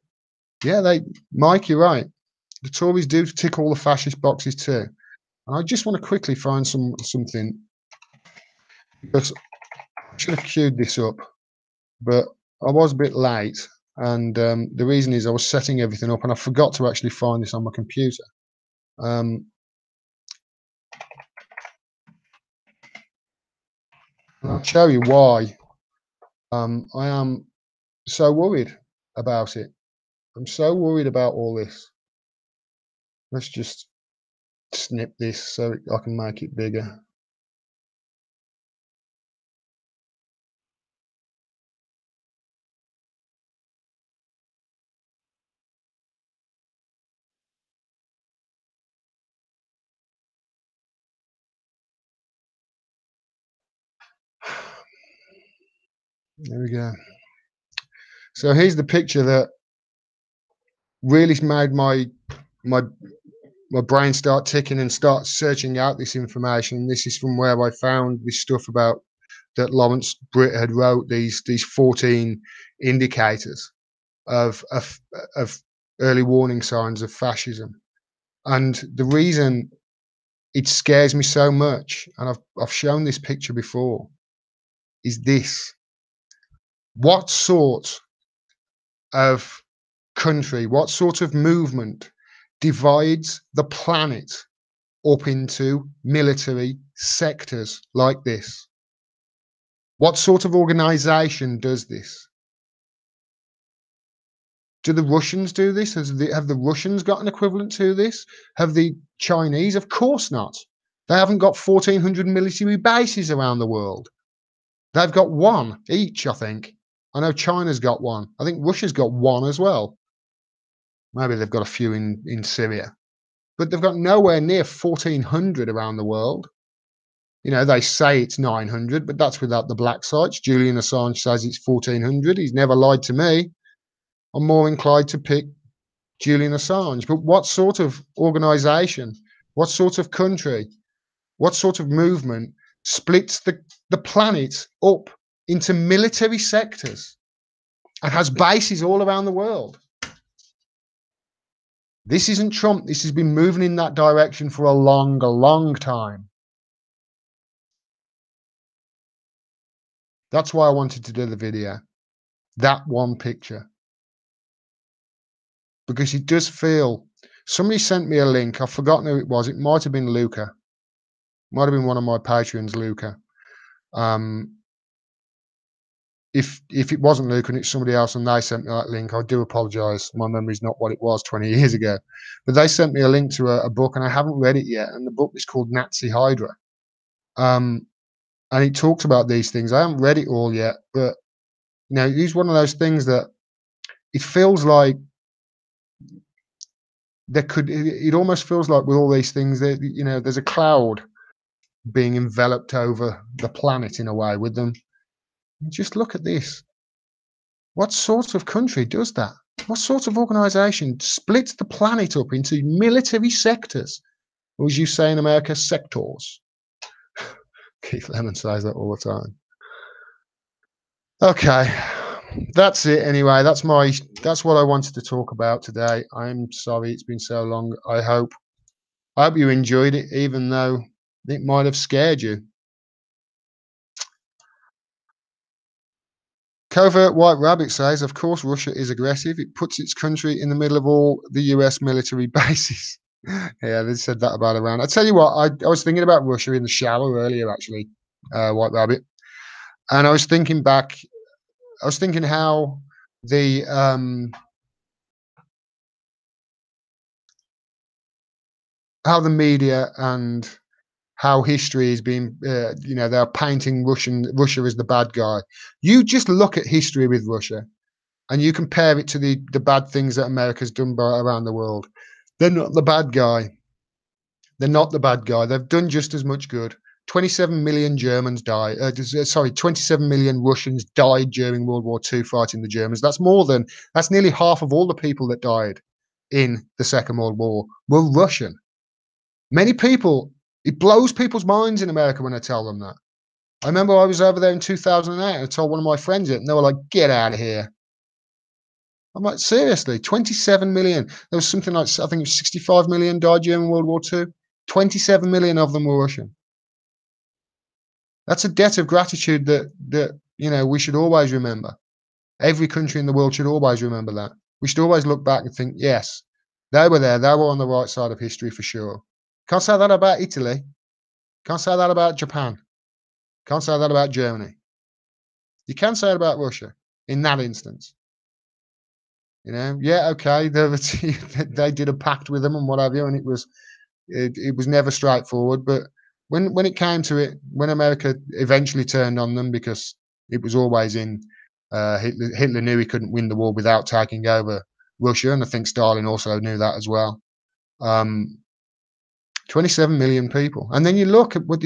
yeah, Mike, you're right. The Tories do tick all the fascist boxes too. And I just want to quickly find something, because I should have queued this up, but I was a bit late, and the reason is I was setting everything up and I forgot to actually find this on my computer. I'll show you why I am so worried about it. I'm so worried about all this. Let's just snip this so I can make it bigger. There we go. So here's the picture that really made my brain start ticking and start searching out this information. This is from where I found this stuff about that Lawrence Britt had wrote, these 14 indicators of early warning signs of fascism. And the reason it scares me so much, and I've shown this picture before, is this: what sort of country, what sort of movement divides the planet up into military sectors like this? What sort of organization does this? Do the Russians do this? Have the Russians got an equivalent to this? Have the Chinese? Of course not. They haven't got 1,400 military bases around the world. They've got one each, I think. I know China's got one. I think Russia's got one as well. Maybe they've got a few in Syria. But they've got nowhere near 1,400 around the world. You know, they say it's 900, but that's without the black sites. Julian Assange says it's 1,400. He's never lied to me. I'm more inclined to pick Julian Assange. But what sort of organization, what sort of country, what sort of movement splits the planet up into military sectors and has bases all around the world? This isn't Trump. This has been moving in that direction for a long time. That's why I wanted to do the video. That one picture. Because it does feel... Somebody sent me a link. I've forgotten who it was. It might have been Luca. Might have been one of my patrons, Luca. If it wasn't Luca and it's somebody else and they sent me that link, I do apologise. My memory's not what it was 20 years ago. But they sent me a link to a book, and I haven't read it yet. And the book is called Nazi Hydra. And it talks about these things. I haven't read it all yet, but you know, it's one of those things that it feels like it almost feels like with all these things that, you know, there's a cloud being enveloped over the planet in a way with them. Just look at this. What sort of country does that? What sort of organization splits the planet up into military sectors? Or as you say in America, sectors. Keith Lemon says that all the time. Okay, that's it anyway. That's what I wanted to talk about today. I'm sorry it's been so long. I hope you enjoyed it, even though it might have scared you. Covert White Rabbit says, of course, Russia is aggressive. It puts its country in the middle of all the US military bases. Yeah, they said that about Iran. I tell you what, I was thinking about Russia in the shower earlier, actually, White Rabbit. And I was thinking back, how the media and how history has been, you know, they're painting Russia as the bad guy. You just look at history with Russia and you compare it to the bad things that America's done around the world, they're not the bad guy. They're not the bad guy. They've done just as much good. 27 million Germans died. 27 million Russians died during World War II fighting the Germans. That's nearly half of all the people that died in the Second World War were Russian. Many people, it blows people's minds in America when I tell them that. I remember I was over there in 2008 and I told one of my friends it, and they were like, "Get out of here." I'm like, seriously, 27 million. There was something like, I think it was 65 million died during World War II. 27 million of them were Russian. That's a debt of gratitude that we should always remember. Every country in the world should always remember that. We should always look back and think, yes, they were there. They were on the right side of history for sure. Can't say that about Italy. Can't say that about Japan. Can't say that about Germany. You can say it about Russia in that instance. Yeah, okay, they did a pact with them and what have you, and it was never straightforward. But when it came to it, when America eventually turned on them, because it was always in Hitler knew he couldn't win the war without taking over Russia, and I think Stalin also knew that as well. 27 million people, and then you look at what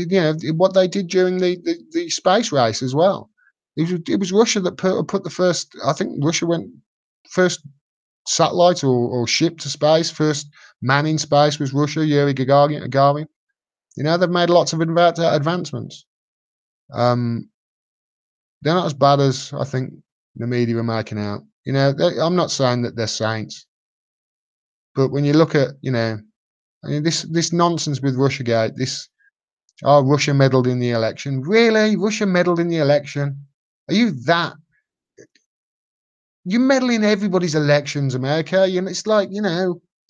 they did during the space race as well. It was Russia that put the first. I think Russia went first satellite or ship to space. First man in space was Russia, Yuri Gagarin. They've made lots of advancements. They're not as bad as I think the media are making out. I'm not saying that they're saints, but when you look at this nonsense with Russiagate, Russia meddled in the election. Really, Russia meddled in the election? Are you that? You meddle in everybody's elections, America. It's like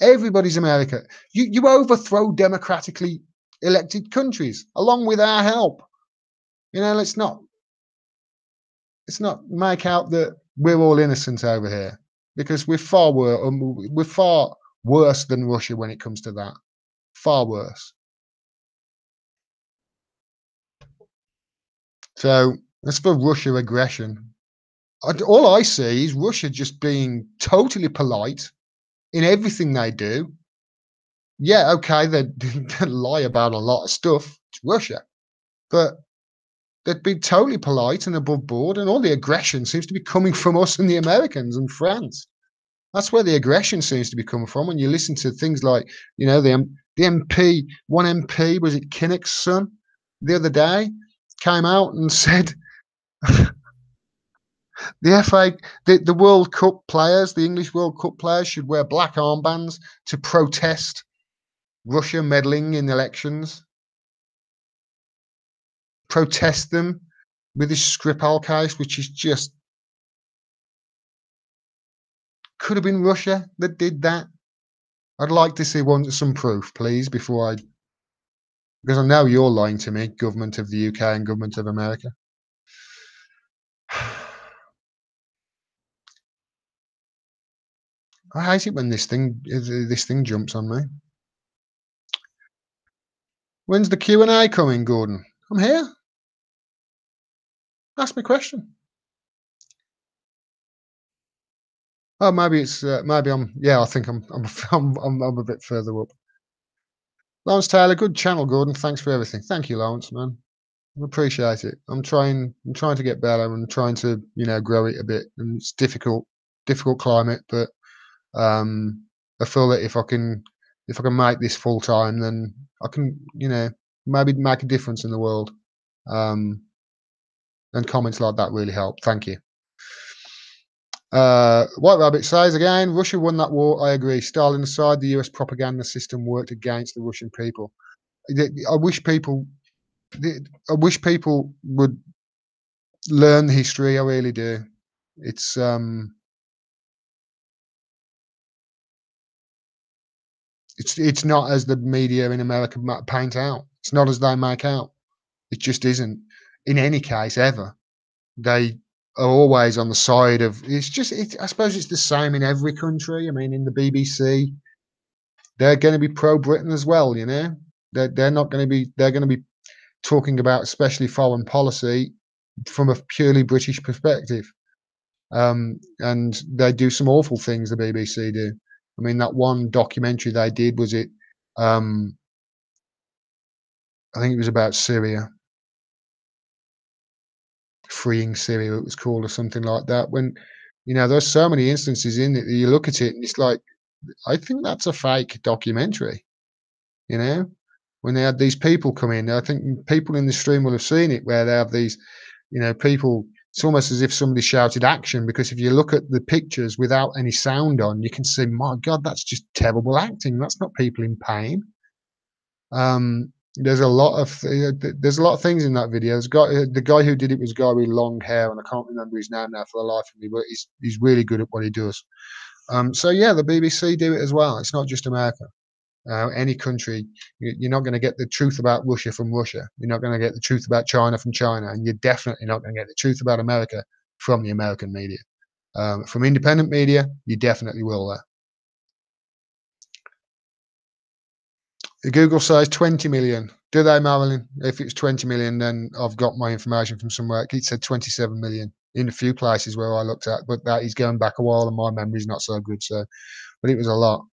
everybody's America. You overthrow democratically elected countries along with our help. Let's not make out that we're all innocent over here, because we're far worse than Russia when it comes to that. Far worse. So as for Russia aggression, all I see is Russia just being totally polite in everything they do. Yeah, okay, they lie about a lot of stuff. It's Russia. But they'd be totally polite and above board, and all the aggression seems to be coming from us and the Americans and France. That's where the aggression seems to be coming from. When you listen to things like, the MP, one MP, was it Kinnock's son, the other day, came out and said the World Cup players, the English World Cup players, should wear black armbands to protest Russia meddling in elections. Protest them with this Skripal case, which is just could have been Russia that did that. I'd like to see some proof, please, because I know you're lying to me, government of the UK and government of America. I hate it when this thing jumps on me. When's the Q&A coming, Gordon? I'm here. Ask me a question. Oh, maybe it's maybe I'm. Yeah, I think I'm a bit further up. Lawrence Taylor, good channel, Gordon. Thanks for everything. Thank you, Lawrence, man. I appreciate it. I'm trying to get better and trying to grow it a bit. And it's difficult climate, but I feel that if I can make this full time, then I can maybe make a difference in the world. And comments like that really help. Thank you. White Rabbit says again, Russia won that war. I agree. Stalin aside, the US propaganda system worked against the Russian people. I wish people would learn the history. I really do. It's not as the media in America paint out. It's not as they make out. It just isn't. In any case, ever. They are always on the side of. I suppose it's the same in every country. I mean, in the BBC, they're going to be pro-Britain as well. They're not going to be. They're going to be talking about especially foreign policy from a purely British perspective. and they do some awful things. The BBC do. I mean, that one documentary they did, was it? I think it was about Syria, freeing Syria, it was called, or something like that. When, there's so many instances in it that you look at it and it's like, I think that's a fake documentary. You know, when they had these people come in, I think people in the stream will have seen it, where they have these, people. It's almost as if somebody shouted action, because if you look at the pictures without any sound on, you can see, my God, that's just terrible acting. That's not people in pain. There's a lot of things in that video. The guy who did it was a guy with long hair, and I can't remember his name now for the life of me, but he's really good at what he does. So yeah, the BBC do it as well. It's not just America. Any country, you're not going to get the truth about Russia from Russia. You're not going to get the truth about China from China, and you're definitely not going to get the truth about America from the American media. From independent media, you definitely will there. Google says 20 million. Do they, Marilyn? If it's 20 million, then I've got my information from somewhere. It said 27 million in a few places where I looked at, but that is going back a while, and my memory's not so good. So, but it was a lot.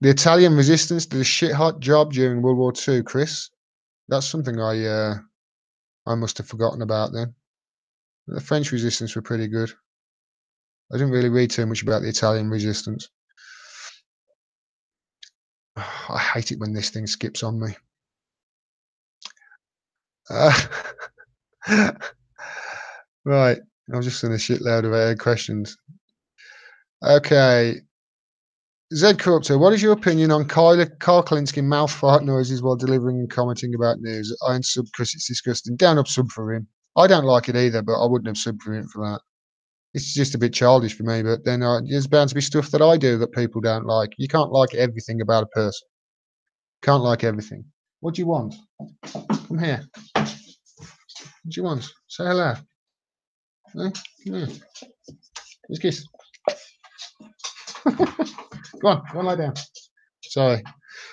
The Italian resistance did a shit hot job during World War II, Chris. That's something I must have forgotten about then. The French resistance were pretty good. I didn't really read too much about the Italian resistance. I hate it when this thing skips on me. Right, I'm just in a shitload of questions. Okay. Zed Corruptor, what is your opinion on Carl Kalinske mouth fart noises while delivering and commenting about news? I unsub because it's disgusting. Down up sub for him. I don't like it either, but I wouldn't have sub for him for that. It's just a bit childish for me, but then there's bound to be stuff that I do that people don't like. You can't like everything about a person. Can't like everything. What do you want? Come here. What do you want? Say hello. Come here. Let's kiss. Go on, lie down. Sorry.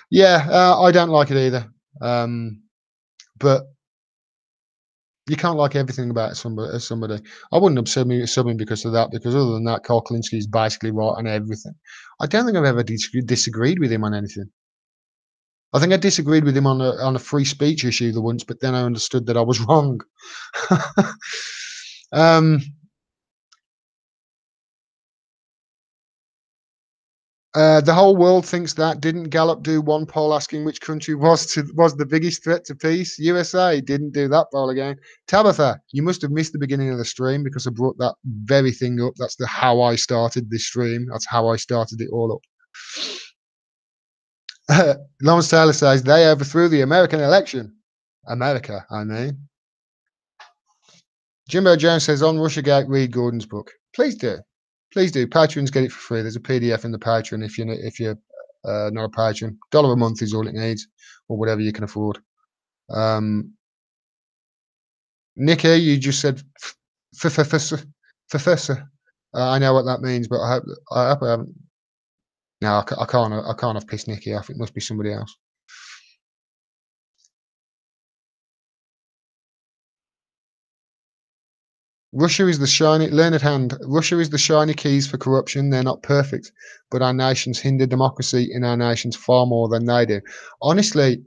Yeah, I don't like it either. But you can't like everything about somebody. I wouldn't have subbing because of that, because other than that, Carl Kalinske is basically right on everything. I don't think I've ever disagreed with him on anything. I think I disagreed with him on a free speech issue the once, but then I understood that I was wrong. The whole world thinks that. Didn't Gallup do one poll asking which country was the biggest threat to peace? USA didn't do that poll again. Tabitha, you must have missed the beginning of the stream because I brought that very thing up. That's how I started this stream. That's how I started it all up. Lawrence Taylor says they overthrew the American election. America, I mean. Jimbo Jones says on Russiagate, read Gordon's book. Please do. Please do. Patrons get it for free. There's a PDF in the Patreon if you're not a patron. $1 a month is all it needs, or whatever you can afford. Nikki, you just said professor. I know what that means, but I hope I haven't. No, I can't have pissed Nikki off. It must be somebody else. Russia is the shiny learned hand. Russia is the shiny keys for corruption. They're not perfect, but our nations hinder democracy in our nations far more than they do. Honestly,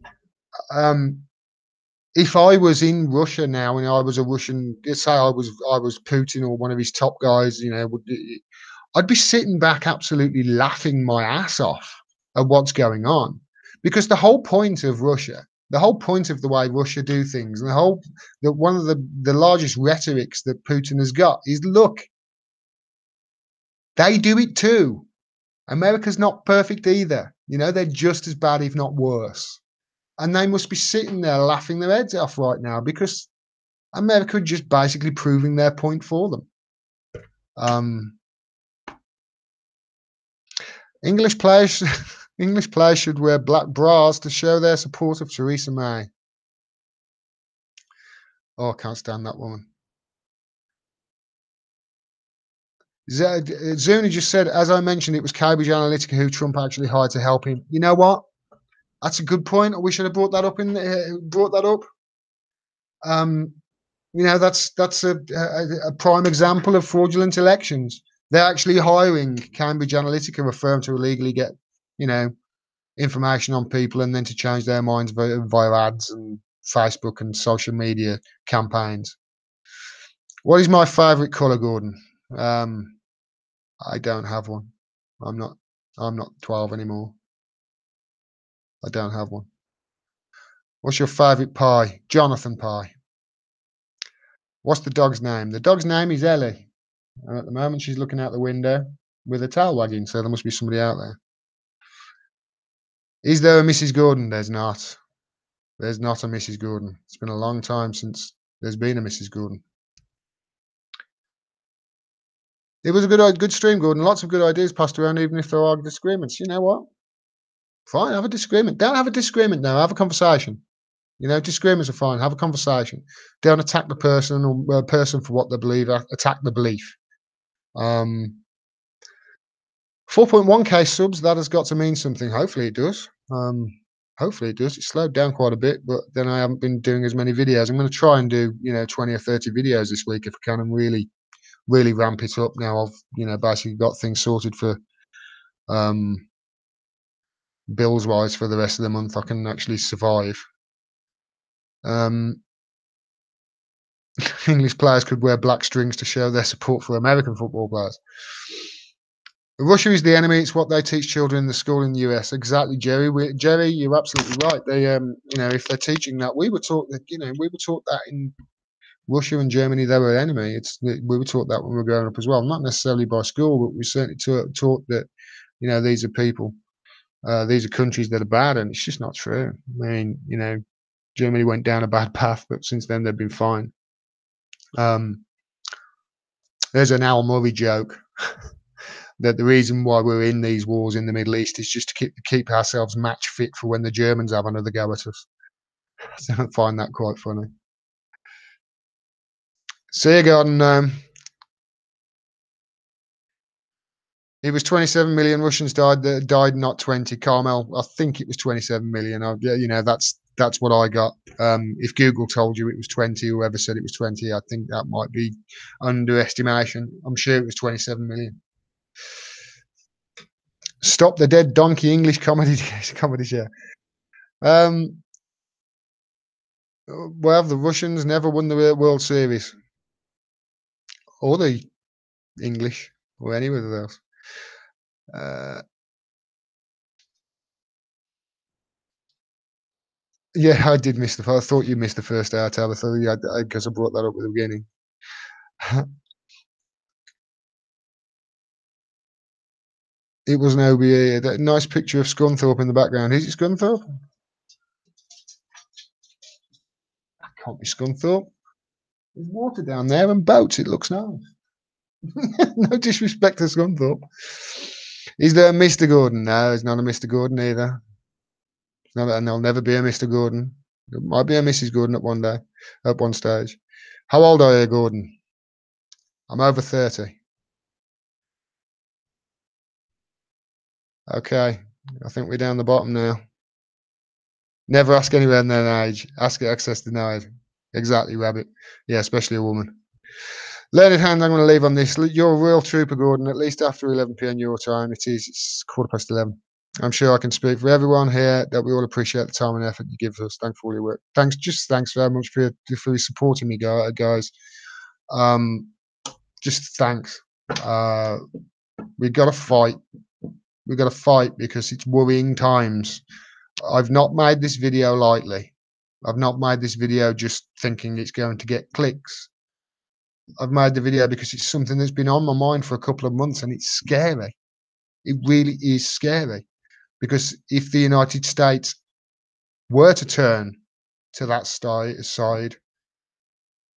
if I was in Russia now and I was a Russian, say I was Putin or one of his top guys, I'd be sitting back absolutely laughing my ass off at what's going on, because the whole point of Russia, the whole point of the way Russia do things, and one of the largest rhetorics that Putin has got is, look, they do it too. America's not perfect either. They're just as bad, if not worse. And they must be sitting there laughing their heads off right now because America are just basically proving their point for them. English players should wear black bras to show their support of Theresa May. Oh, I can't stand that woman. Zuni just said, as I mentioned, it was Cambridge Analytica who Trump actually hired to help him. You know what? That's a good point. We should have brought that up. That's a prime example of fraudulent elections. They're actually hiring Cambridge Analytica, a firm, to illegally get, you know, information on people and then to change their minds via ads and Facebook and social media campaigns. What is my favourite colour, Gordon? I don't have one. I'm not. I'm not 12 anymore. I don't have one. What's your favourite pie? Jonathan pie. What's the dog's name? The dog's name is Ellie. And at the moment, she's looking out the window with her tail wagging, so there must be somebody out there. Is there a Mrs. Gordon? There's not. There's not a Mrs. Gordon. It's been a long time since there's been a Mrs. Gordon. It was a good stream, Gordon. Lots of good ideas passed around, even if there are disagreements. You know what? Fine, have a disagreement. Don't have a disagreement now. Have a conversation. You know, disagreements are fine. Have a conversation. Don't attack the person or person for what they believe. Attack the belief. 4.1k subs. That has got to mean something. Hopefully it does. Hopefully it does. It's slowed down quite a bit, but then I haven't been doing as many videos. I'm going to try and do 20 or 30 videos this week if I can, and really ramp it up. Now I've basically got things sorted for bills wise for the rest of the month. I can actually survive. English players could wear black strings to show their support for American football players. Russia is the enemy. It's what they teach children in the school in the US. Exactly, Jerry. Jerry, you're absolutely right. They, if they're teaching that, we were taught that. We were taught that in Russia and Germany they were an enemy. We were taught that when we were growing up as well. Not necessarily by school, but we certainly taught that. These are people. These are countries that are bad, and it's just not true. I mean, Germany went down a bad path, but since then they've been fine. There's an Al Murray joke that the reason why we're in these wars in the Middle East is just to keep ourselves match fit for when the Germans have another go at us. So I find that quite funny. See you, Gordon. It was 27 million Russians died, not 20. Carmel, I think it was 27 million. That's what I got. If Google told you it was 20, whoever said it was 20, I think that might be underestimation. I'm sure it was 27 million. Stop the dead donkey English comedy show. Well, the Russians never won the World Series, or the English, or any of those. Yeah, I did miss I thought you missed the first hour, Tab. I thought because I brought that up at the beginning. It was an OBE. That nice picture of Scunthorpe in the background. Is it Scunthorpe? That can't be Scunthorpe. There's water down there and boats. It looks nice. No disrespect to Scunthorpe. Is there a Mr. Gordon? No, there's not a Mr. Gordon either. And there'll never be a Mr. Gordon. There might be a Mrs. Gordon at one stage. How old are you, Gordon? I'm over 30. Okay, I think we're down the bottom now. Never ask anyone their age. Ask it access denied. Exactly, Rabbit. Yeah, especially a woman. Learned hand, I'm going to leave on this. You're a real trooper, Gordon. At least after 11 p.m. your time, it's 11:15. I'm sure I can speak for everyone here that we all appreciate the time and effort you give us. Thanks for all your work. Thanks very much for supporting me, guys. Just thanks. We've got to fight. We've got to fight because it's worrying times. I've not made this video lightly. I've not made this video just thinking it's going to get clicks. I've made the video because it's something that's been on my mind for a couple of months, and it's scary. It really is scary, because if the United States were to turn to that side,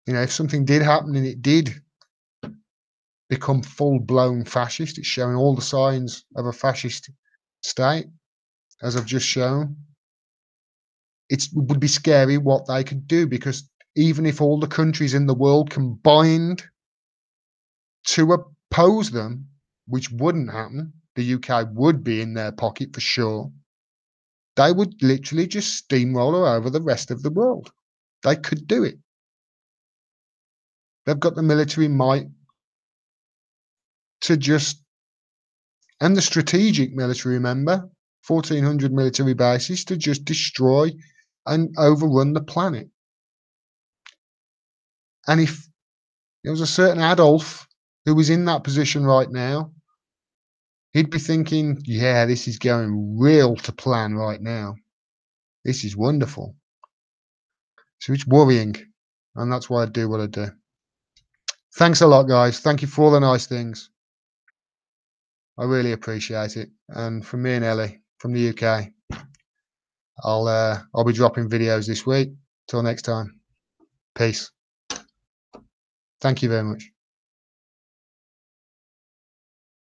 if something did happen and it did become full-blown fascist, it's showing all the signs of a fascist state, as I've just shown. It would be scary what they could do, because even if all the countries in the world combined to oppose them, which wouldn't happen, the UK would be in their pocket for sure, they would literally just steamroller over the rest of the world. They could do it. They've got the military might to just, and the strategic military, remember, 1,400 military bases to just destroy and overrun the planet. And if there was a certain Adolf who was in that position right now, he'd be thinking, yeah, this is going real to plan right now. This is wonderful. So it's worrying. And that's why I do what I do. Thanks a lot, guys. Thank you for all the nice things. I really appreciate it. And from me and Ellie from the UK, I'll be dropping videos this week. Till next time. Peace. Thank you very much.